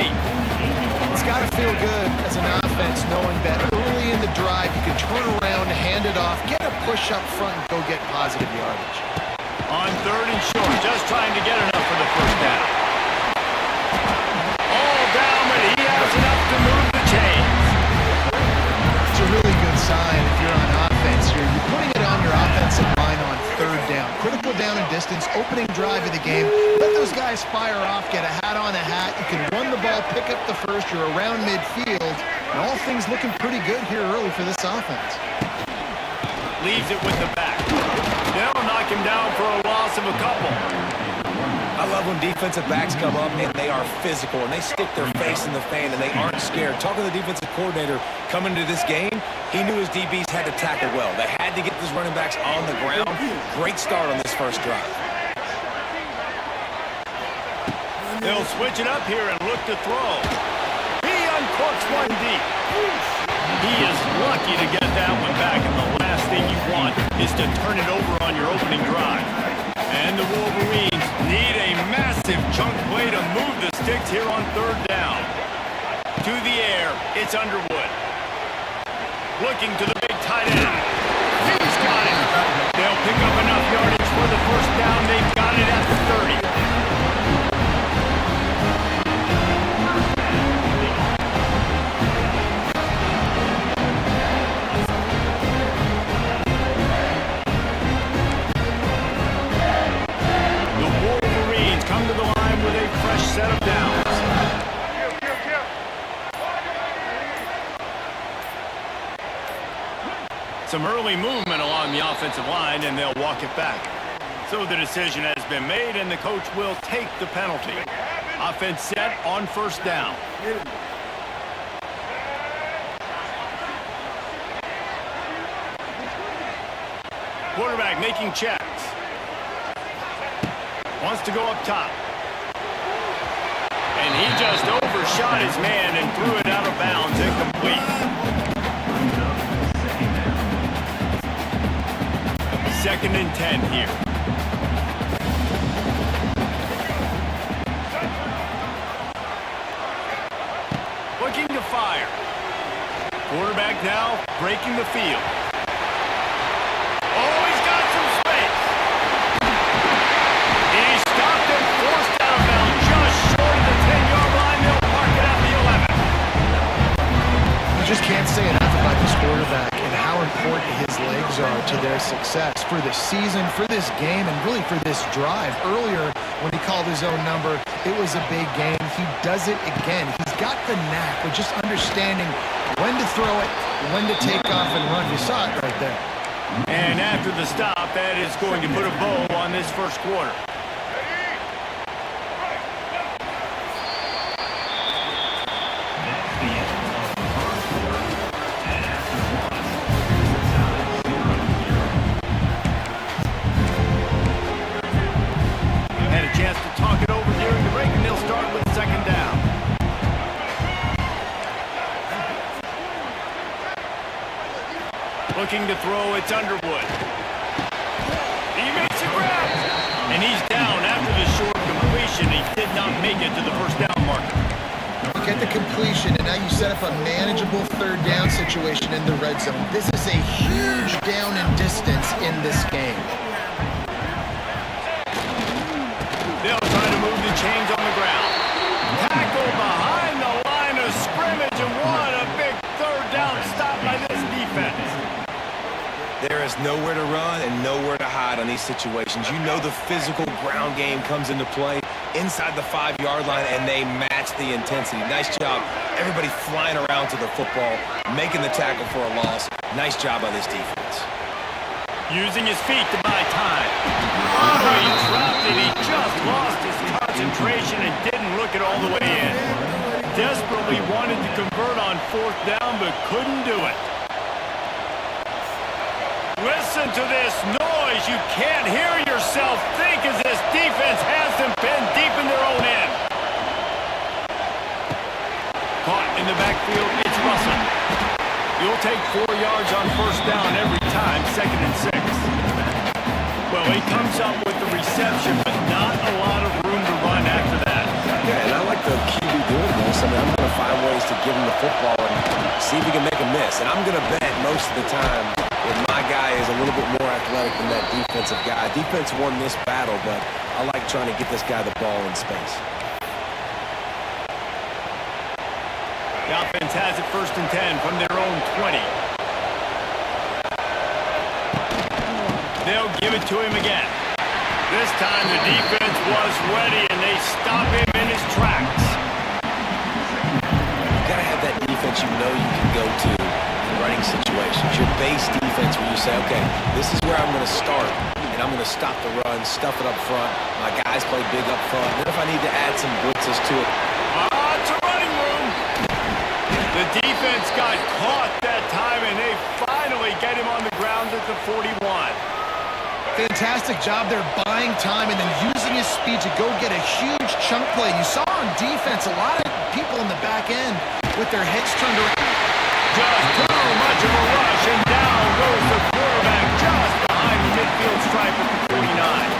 It's got to feel good as an offense knowing that early in the drive you can turn around, hand it off, get a push up front, and go get positive yardage. On 3rd and short, just trying to get enough for the first down. All down, but he has enough to move the chains. It's a really good sign if you're on offense here. You're putting it on your offensive line on 3rd down. Critical down and distance, opening drive of the game. Let those guys fire off, get a hat on a hat. You can run the ball, pick up the first. You're around midfield. And all things looking pretty good here early for this offense. Leaves it with the back. They'll knock him down for a loss of a couple. I love when defensive backs come up and they are physical and they stick their face in the fan and they aren't scared. Talking to the defensive coordinator coming into this game, he knew his DBs had to tackle well. They had to get these running backs on the ground. Great start on this first drive. They'll switch it up here and look to throw. He uncorks one deep. He is lucky to get that one back, and the last thing you want is to turn it over on your opening drive. And the Wolverines need a massive chunk play to move the sticks here on 3rd down. To the air, it's Underwood. Looking to the big tight end. He's got it. They'll pick up enough yardage for the first down. They've got it at the 30. Set of downs. Some early movement along the offensive line, and they'll walk it back. So the decision has been made, and the coach will take the penalty. Offense set on 1st down. Quarterback making checks. Wants to go up top. And he just overshot his man and threw it out of bounds, incomplete. 2nd and 10 here. breaking the field. Oh, he's got some space. He stopped and forced out of bounds just short of the 10-yard line. They'll mark it at the 11. You just can't say enough about this quarterback and how important his legs are to their success for this season, for this game, and really for this drive. Earlier, when he called his own number, it was a big game. He does it again. He's got the knack of just understanding when to throw it, when to take off and run. You saw it right there. And after the stop, that is going to put a bow on this first quarter. That's the end of the first quarter. And after one, Had a chance to talk it over during the break, and they'll start with second down. Looking to throw, it's Underwood. He makes a grab, and he's down after the short completion. He did not make it to the first down marker. You get the completion, and now you set up a manageable third down situation in the red zone. This is a huge down in distance in this game. They'll try to move the chains on the ground. Tackle behind the line of scrimmage, and what a big third down stop by this defense. There is nowhere to run and nowhere to hide on these situations. You know the physical ground game comes into play inside the 5-yard line, and they match the intensity. Nice job. Everybody flying around to the football, making the tackle for a loss. Nice job by this defense. Using his feet to buy time. Oh, he dropped it. He just lost his concentration and didn't look it all the way in. Desperately wanted to convert on fourth down, but couldn't do it. Listen to this noise. You can't hear yourself think as this defense has them pinned deep in their own end. Caught in the backfield, it's Russell. You'll take 4 yards on first down every time, 2nd and 6. Well, he comes up with the reception, but not a lot of room to run after that. Yeah, and I like the QB doing this. I mean, I'm going to find ways to give him the football and see if he can make a miss. And I'm going to bet most of the time that my guy is a little bit more athletic than that defensive guy. Defense won this battle, but I like trying to get this guy the ball in space. The offense has it 1st and 10 from their own 20. They'll give it to him again. This time the defense was ready, and they stop him in his tracks. You got to have that defense you know you can go to in running situations. Your base defense where you say, okay, this is where I'm going to start, and I'm going to stop the run, stuff it up front. My guys play big up front. Then if I need to add some blitzes to it. It's a running room. The defense got caught that time, and they finally get him on the ground at the 41. Fantastic job there buying time and then using his speed to go get a huge chunk play. You saw on defense a lot of people in the back end with their heads turned around. Just too much of a rush, and down goes the quarterback just behind the midfield stripe at the 49.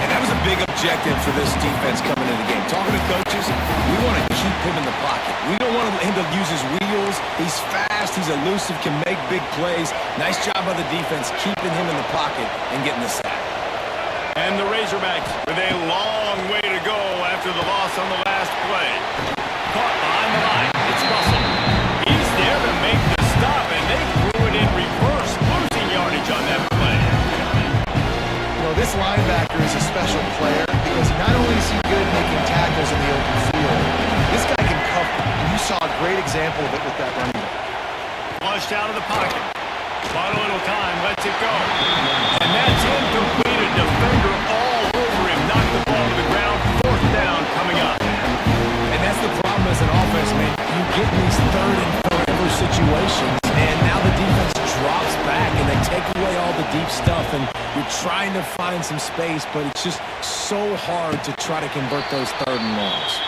And that was a big objective for this defense coming into the game. Talking to coaches, we want to keep him in the pocket. We don't want him to use his wheels. He's fast, he's elusive, can make big plays. Nice job by the defense keeping him in the pocket and getting the sack. And the Razorbacks with a long way to go after the loss on the last play. Caught behind the line, it's Russell. He's there to make the stop, and they threw it in reverse, losing yardage on that play. You know, this linebacker is a special player because not only is he good making tackles in the open field, this guy can cover. And you saw a great example of it with that running back. Flushed out of the pocket. Bought a little time, lets it go. And that's incomplete. A defender all over him. Knocked the ball to the ground. 4th down coming up. And that's the problem as an offense, man. You get these 3rd and forever situations, and now the defense drops back, and they take away all the deep stuff, and you're trying to find some space, but it's just so hard to try to convert those 3rd and longs.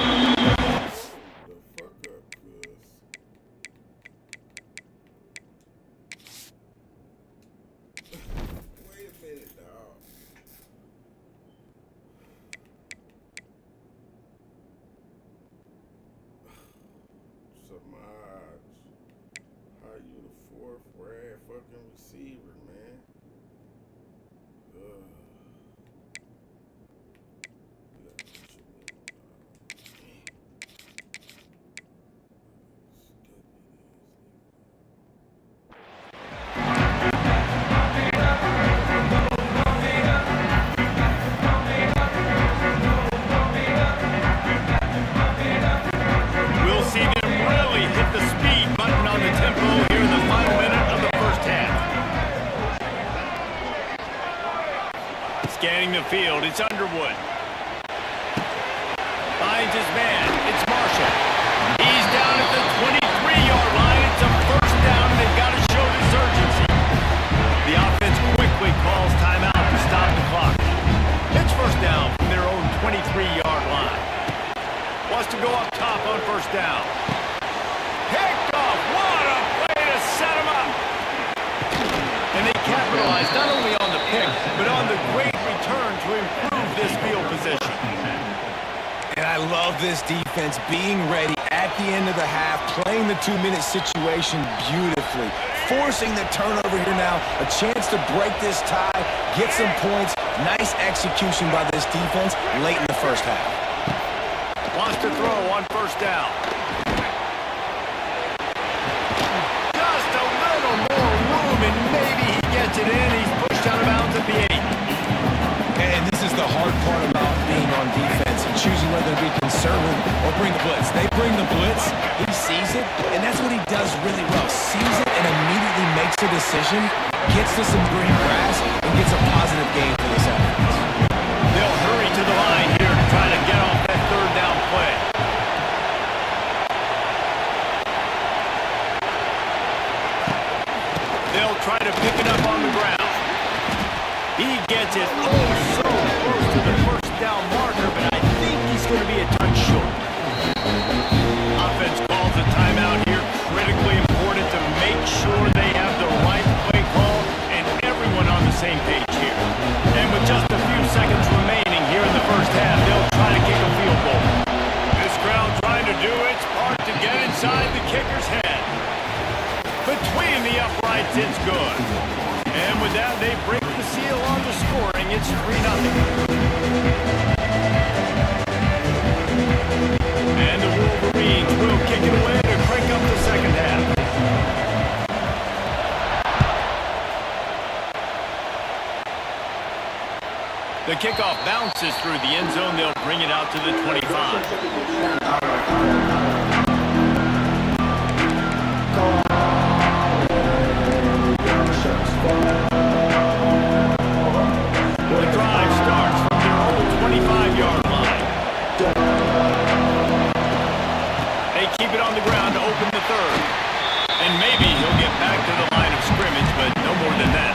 Samaj, how you the 4th Brad fucking receiver, man. We'll see them really hit the speed button on the tempo here in the final minute of the first half. Scanning the field, it's Underwood. Finds his man, it's Marshall. He's down at the 23-yard line. It's a first down. They've got to show this urgency. The offense quickly calls timeout to stop the clock. It's first down from their own 23-yard line. Wants to go up top on first down. Picked off. What a play to set him up. And they capitalize not only on the pick, but on the great return to improve this field position. And I love this defense being ready at the end of the half, playing the 2-minute situation beautifully, forcing the turnover here now, a chance to break this tie, get some points. Nice execution by this defense late in the first half. Wants to throw on first down. Just a little more room, and maybe he gets it in. He's pushed out of bounds at the 8. And this is the hard part about being on defense and choosing whether to be conservative or bring the blitz. They bring the blitz, he sees it, and that's what he does really well. Sees it and immediately makes a decision, gets to some green grass, and gets a positive gain for this offense. They'll hurry to the line here to try to get off that third down play. They'll try to pick it up on the ground. He gets it so close to the first down marker, but I think he's going to be a touch short. Offense calls a timeout here. Critically important to make sure they have the right play call and everyone on the same page here. And with just a few seconds remaining here in the first half, they'll try to kick a field goal. This crowd trying to do its part to get inside the kicker's head. Between the uprights, it's good. And with that, they break the seal on the scoring. It's 3-0. And the Wolverines will kick it away to crank up the second half. The kickoff bounces through the end zone. They'll bring it out to the 25. The drive starts from their own 25-yard line. They keep it on the ground to open the third. And maybe he'll get back to the line of scrimmage, but no more than that.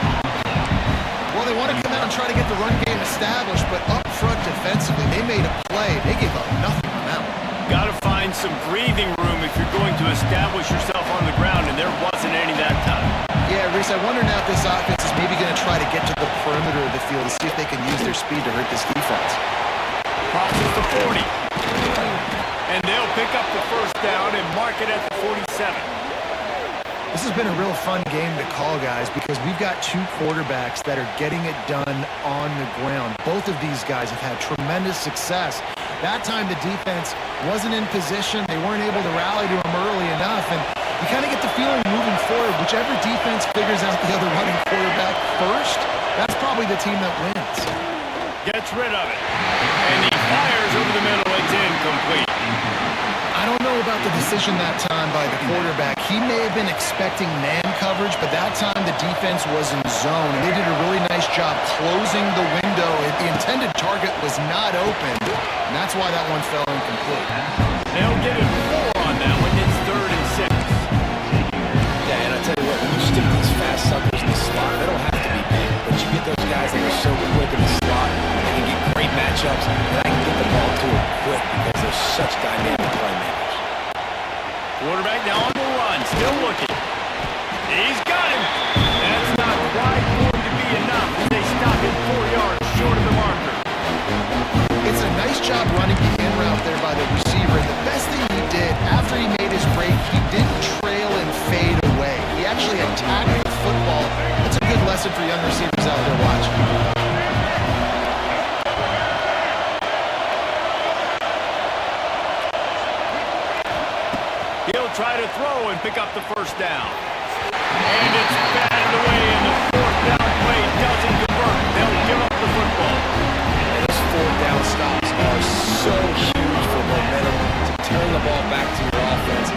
Well, they want to come out and try to get the run game established, but up front defensively, they made a play. They gave up nothing on that one. Got to find some breathing room if you're going to establish yourself on the ground, and there wasn't any that time. Yeah, Reese, I wonder now if this offense is maybe going to try to get to the perimeter of the field to see if they can use their speed to hurt this defense. Crosses the 40. And they'll pick up the first down and mark it at the 47. This has been a real fun game to call, guys, because we've got two quarterbacks that are getting it done on the ground. Both of these guys have had tremendous success. That time the defense wasn't in position. They weren't able to rally to him early enough, and you kind of get the feeling moving forward, whichever defense figures out the other running quarterback first, that's probably the team that wins. Gets rid of it. And he fires over the middle. It's incomplete. I don't know about the decision that time by the quarterback. He may have been expecting man coverage, but that time the defense was in zone, and they did a really nice job closing the window. The intended target was not open, and that's why that one fell incomplete. They'll get it 4 on that one. It's 3rd and 6. Yeah, and I tell you what, when you stick these fast suckers in the slot, they don't have to be big, but you get those guys that are so quick in the slot, they can get great matchups, and I can get the ball to it quick because they're such dynamic playmakers. Quarterback now on the run, still looking. He's got him. That's not quite going to be enough as they stop him 4 yards short of the marker. It's a nice job running the in route there by the receiver. And the best thing he did after he made his break, he didn't trail and fade away. He actually attacked lesson for young receivers out there watching. He'll try to throw and pick up the first down. And it's batted away, and the fourth down play doesn't convert. They'll give up the football. And those fourth down stops are so huge for momentum to turn the ball back to your offense.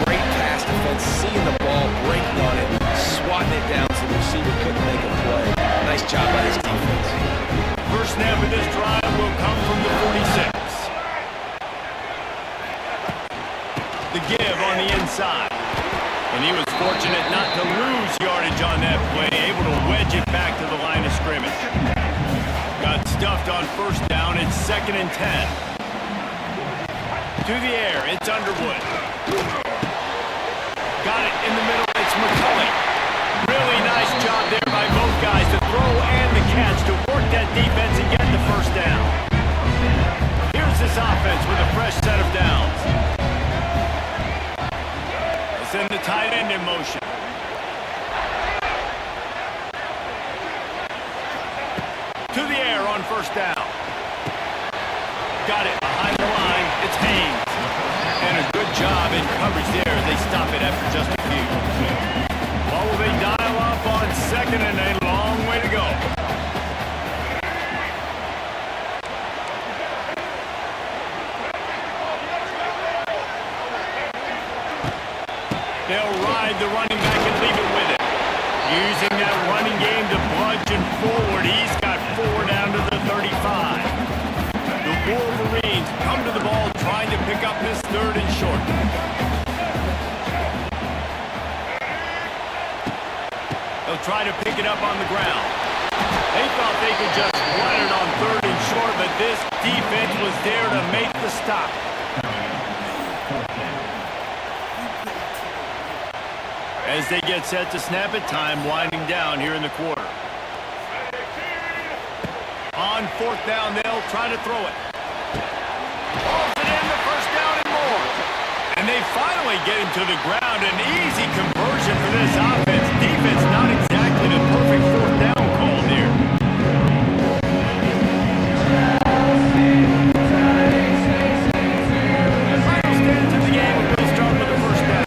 Great pass defense, seeing the ball, breaking on it, swatting it down so the receiver couldn't make a play. Nice job by this defense. First snap of this drive will come from the 46. The give on the inside. And he was fortunate not to lose yardage on that play, able to wedge it back to the line of scrimmage. Got stuffed on first down. It's 2nd and 10. To the air, it's Underwood. Got it in the middle, it's McCulley. Really nice job there by both guys to throw and the catch to work that defense and get the first down. Here's this offense with a fresh set of downs. Send the tight end in motion. To the air on first down. Got it behind the line. It's Haynes. And a good job in coverage there. They stop it after just a few. Well, will they dial up on 2nd and a long way to go? They'll ride the running back and leave it with it. Using that running game to bludgeon forward. He's got 4 down to the 35. The Wolverines come to the ball trying to pick up this 3rd and short. They'll try to pick it up on the ground. They thought they could just run it on 3rd and short, but this defense was there to make the stop. As they get set to snap it, time winding down here in the quarter. On 4th down, they'll try to throw it. Pulls it in, the first down and more. And they finally get him to the ground. An easy conversion for this offense. Defense not exactly the perfect 4th down call there. Final stands of the game, and we'll start with the first down.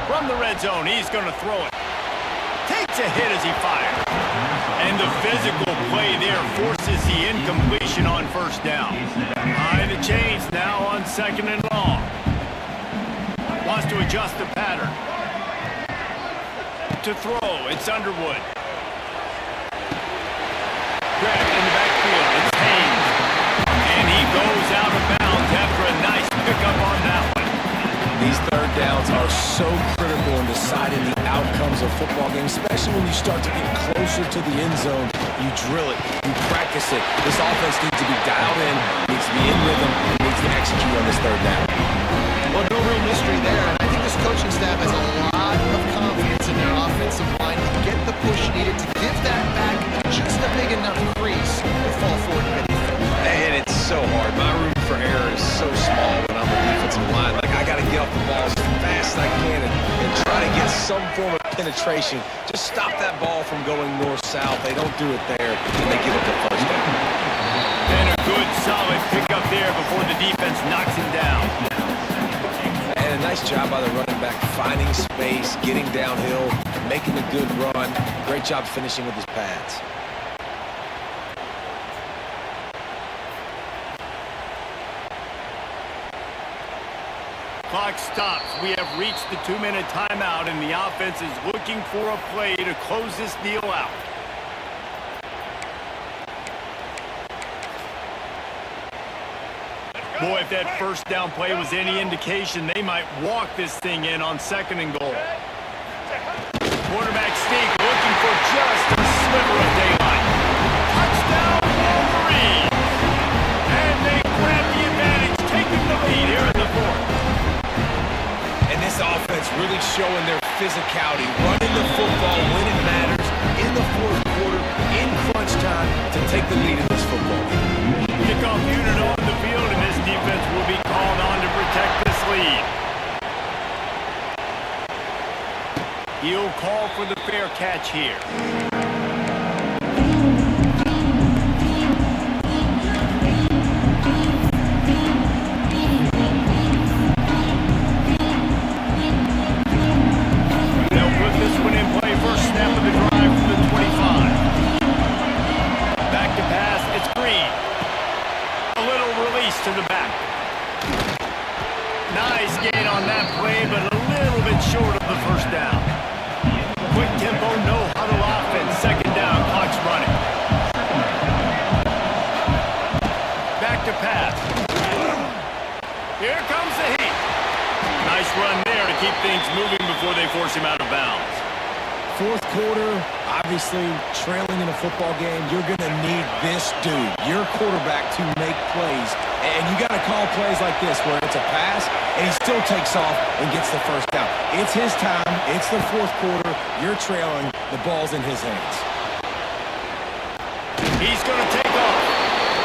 From the red zone, he's going to throw it. Takes a hit as he fires. And the physical play there forces the incompletion on first down. High the chains now on 2nd and long. Wants to adjust the pattern. To throw, it's Underwood. Grabbed in the backfield, it's Haynes. And he goes out of bounds after a nice pickup on that one. These 3rd downs are so critical in deciding the outcomes of football games, especially when you start to get closer to the end zone. You drill it, you practice it. This offense needs to be dialed in, needs to be in rhythm, and needs to execute on this 3rd down. Well, no real mystery there, and I think this coaching staff has a lot of confidence in their offensive line to get the push needed to give that back just a big enough crease to fall forward and get it. And it's so hard. My room for error is so small when I'm a defensive line. Like, I got to get off the ball as fast as I can and try to get some form of penetration. Just stop that ball from going north-south. They don't do it there, and they give up the first down. And a good, solid pickup there before the defense knocks him down. And a nice job by the running back, finding space, getting downhill, making a good run. Great job finishing with his pads. Clock stops. We have reached the 2-minute timeout, and the offense is looking for a play to close this deal out. Boy, if that first down play was any indication, they might walk this thing in on 2nd and goal. Quarterback sneak looking for just a sliver of daylight. Touchdown, Wolverines! And they grab the advantage, taking the lead here in the 4th. And this offense really showing their physicality, running the football when it matters, in the 4th quarter, in crunch time, to take the lead in this football game. Kickoff unit on the field, and this defense will be called on to protect this lead. He'll call for the fair catch here. They'll put this one in play. First snap of the drive from the 25. Back to pass. It's Green. A little release to the back. Nice gain on that play, but a little bit short of the first down. Quick tempo, no huddle offense. Second down, clock's running. Back to pass. Here comes the heat. Nice run there to keep things moving before they force him out of bounds. Fourth quarter, obviously trailing in a football game, you're going to need this dude, your quarterback, to make plays. And you got to call plays like this where it's a pass and he still takes off and gets the first down. It's his time. It's the fourth quarter. You're trailing. The ball's in his hands. He's going to take off.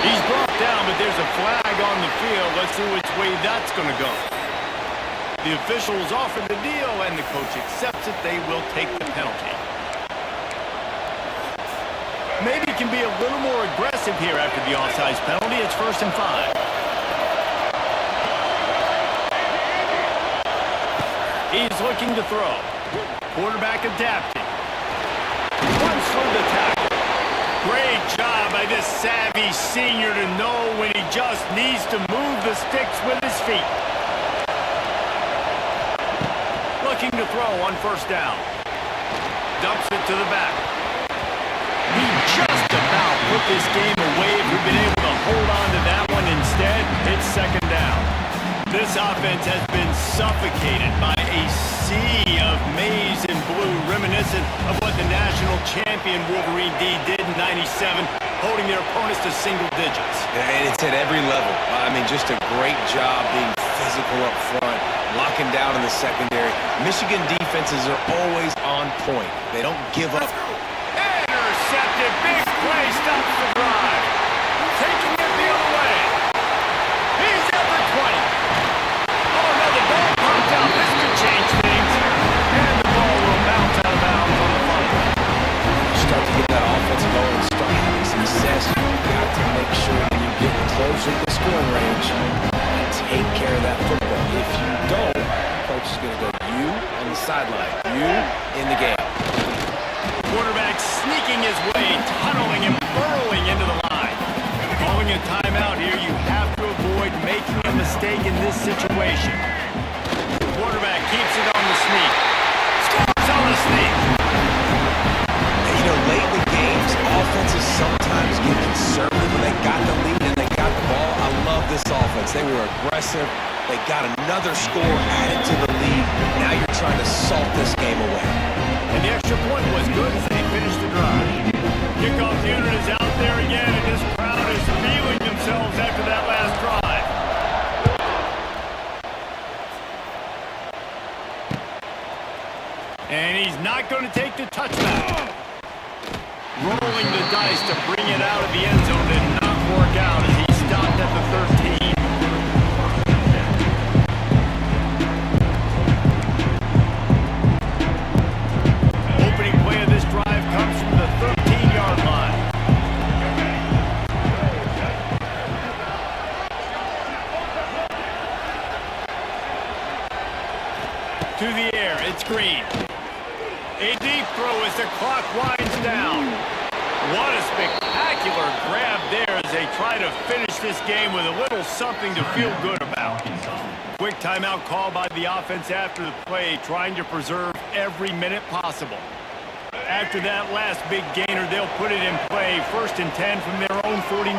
He's brought down, but there's a flag on the field. Let's see which way that's going to go. The officials offer the deal, and the coach accepts it. They will take the penalty. Maybe he can be a little more aggressive here after the offsides penalty. It's 1st and 5. He's looking to throw. Quarterback adapting. Runs for the tackle. Great job by this savvy senior to know when he just needs to move the sticks with his feet. Looking to throw on first down. Dumps it to the back. He just about put this game away if we've been able to hold on to that one. Instead, it's second down. This offense has been suffocated by a sea of maize and blue, reminiscent of what the national champion Wolverine D did in '97, holding their opponents to single digits. And it's at every level. I mean, just a great job being physical up front, locking down in the secondary. Michigan defenses are always on point. They don't give up. Intercepted. Big play. Stops the drive. Taking it the other way. He's at the 20. Oh, no, the ball popped out. This could change things. And the ball will bounce out of bounds on the fumble. Start to get that offense going and start having success. You've got to make sure that you get closer to the scoring range and take care of that football. If you don't, coach is going to go you on the sideline, you in the game. Quarterback sneaking his way, tunneling and burrowing into the line. Calling a timeout here, you have to avoid making a mistake in this situation. Quarterback keeps it on the sneak. Scores on the sneak. You know, late in the games, offenses sometimes get conservative when they got the lead and they got the ball. I love this offense. They were aggressive. They got another score added to the lead. Now you're trying to salt this game away. And the extra point was good as they finished the drive. Kickoff unit is out there again, and this crowd is feeling themselves after that last drive. And he's not going to take the touchback. Rolling the dice to bring it out of the end zone did not work out as he stopped at the 13. Opening play of this drive comes from the 13-yard line. To the air, it's Green. A deep throw as the clock winds down. What a spectacular grab there as they try to finish this game with a little something to feel good about. Quick timeout call by the offense after the play, trying to preserve every minute possible. After that last big gainer, they'll put it in play, 1st and 10 from their own 49.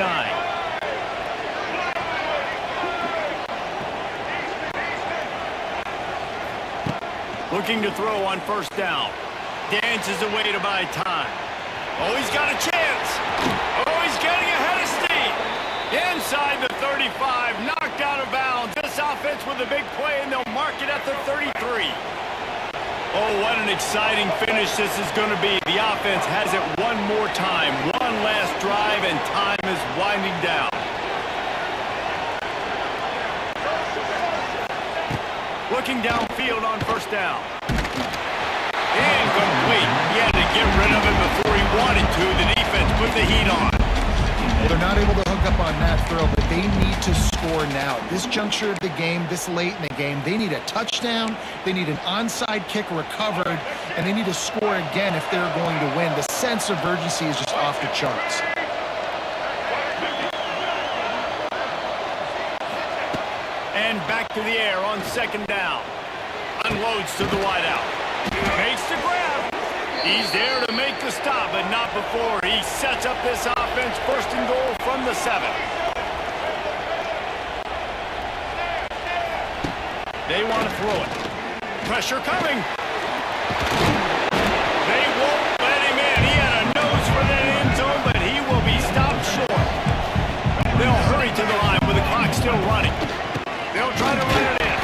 Looking to throw on first down. Dances away to buy time. Oh, he's got a chance. Oh, he's getting ahead of steam. Inside the 35, knocked out of bounds. This offense with a big play, and they'll mark it at the 33. Oh, what an exciting finish this is going to be. The offense has it one more time. One last drive, and time is winding down. Looking downfield on first down. Incomplete. He had to get rid of it before he wanted to. The defense put the heat on. Well, they're not able to hook up on that throw, but they need to score now. This juncture of the game, this late in the game, they need a touchdown, they need an onside kick recovered, and they need to score again if they're going to win. The sense of urgency is just off the charts. And back to the air on second down. Unloads to the wideout. Makes the grab. He's there to make the stop, but not before he sets up this offense. First and goal from the 7. They want to throw it. Pressure coming. They won't let him in. He had a nose for that end zone, but he will be stopped short. They'll hurry to the line with the clock still running. They'll try to run it in.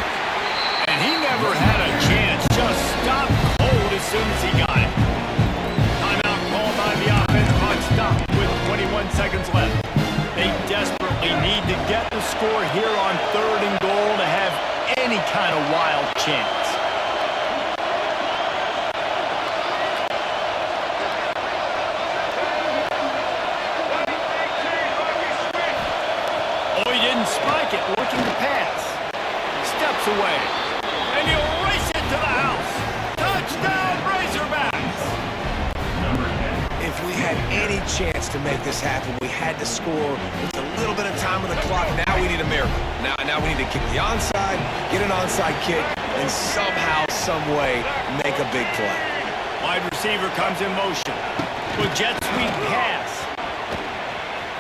And he never had a chance. Just stopped cold as soon as he got it. Timeout called by the offense. Clock stopped with 21 seconds left. They desperately need to get the score here on third and goal to have any kind of wild chance. Oh, he didn't spike it. Looking to pass. Steps away. And he'll race it to the house. Touchdown, Razorbacks! If we had any chance to make this happen, we had to score with a little bit of time on the clock. Now we need a miracle. Now we need to kick the onside, get an onside kick, and somehow, some way, make a big play. Wide receiver comes in motion. With jet sweep pass.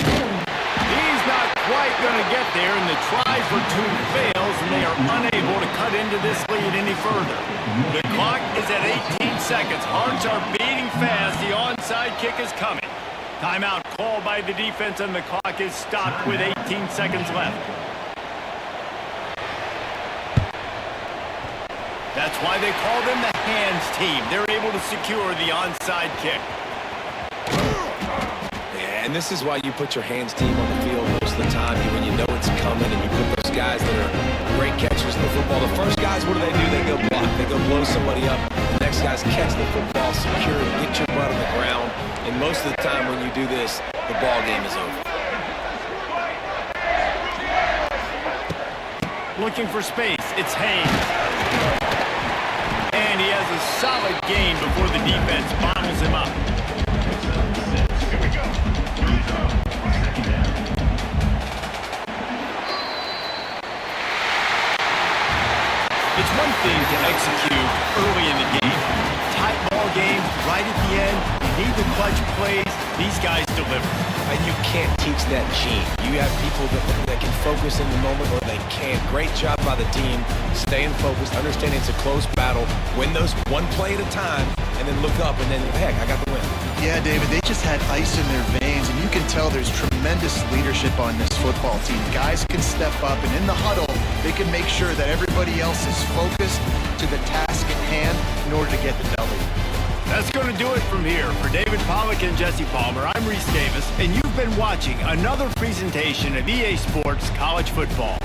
He's not quite going to get there, and the try for 2 fails, and they are unable to cut into this lead any further. The clock is at 18 seconds. Hearts are beating fast. The onside kick is coming. Timeout called by the defense, and the clock is stopped with 18 seconds left. That's why they call them the hands team. They're able to secure the onside kick. Yeah, and this is why you put your hands team on the field most of the time when you know it's coming, and you put those guys that are great catchers in the football. The first guys, what do? They go block. They go blow somebody up. The next guys catch the football, secure it, get your butt on the ground. And most of the time when you do this, the ball game is over. Looking for space. It's Haynes. And he has a solid gain before the defense bottles him up. It's one thing to execute early in the game. Tight ball game, right at the end. You need the clutch plays. These guys deliver. And you can't teach that gene. You have people that can focus in the moment or they can't. Great job by the team, staying focused, understanding it's a close battle, win those one play at a time, and then look up and then, heck, I got the win. Yeah, David, they just had ice in their veins, and you can tell there's tremendous leadership on this football team. Guys can step up, and in the huddle, they can make sure that everybody else is focused to the task at hand in order to get the W. That's going to do it from here. For David Pollack and Jesse Palmer, I'm Reese Davis, and you've been watching another presentation of EA Sports College Football.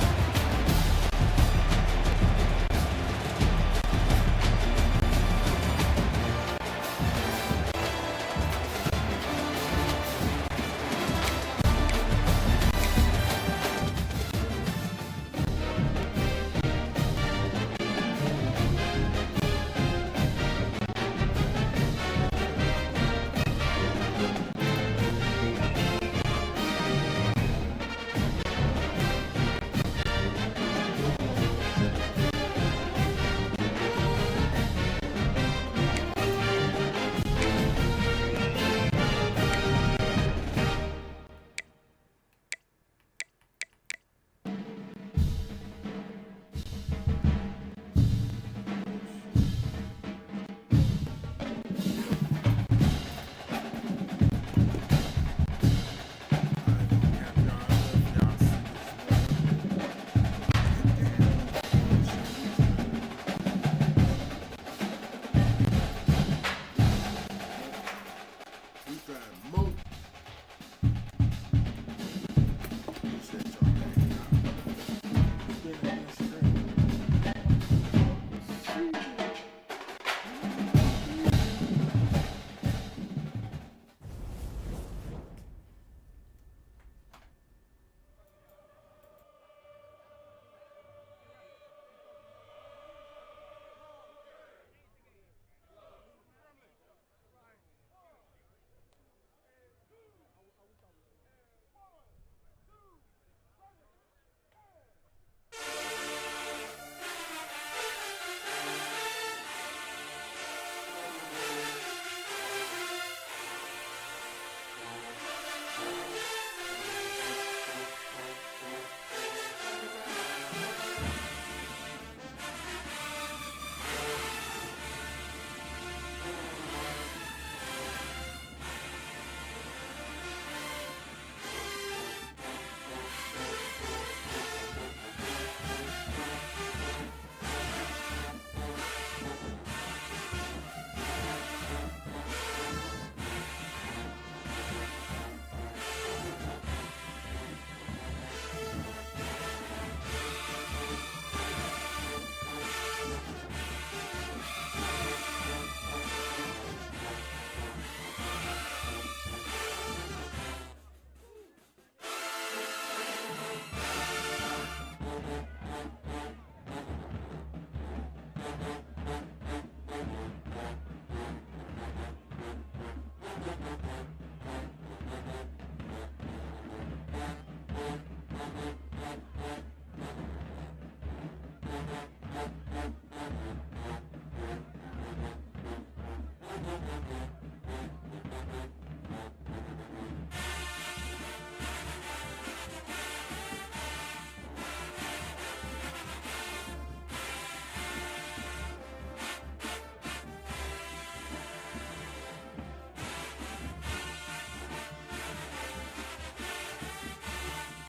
Thank you.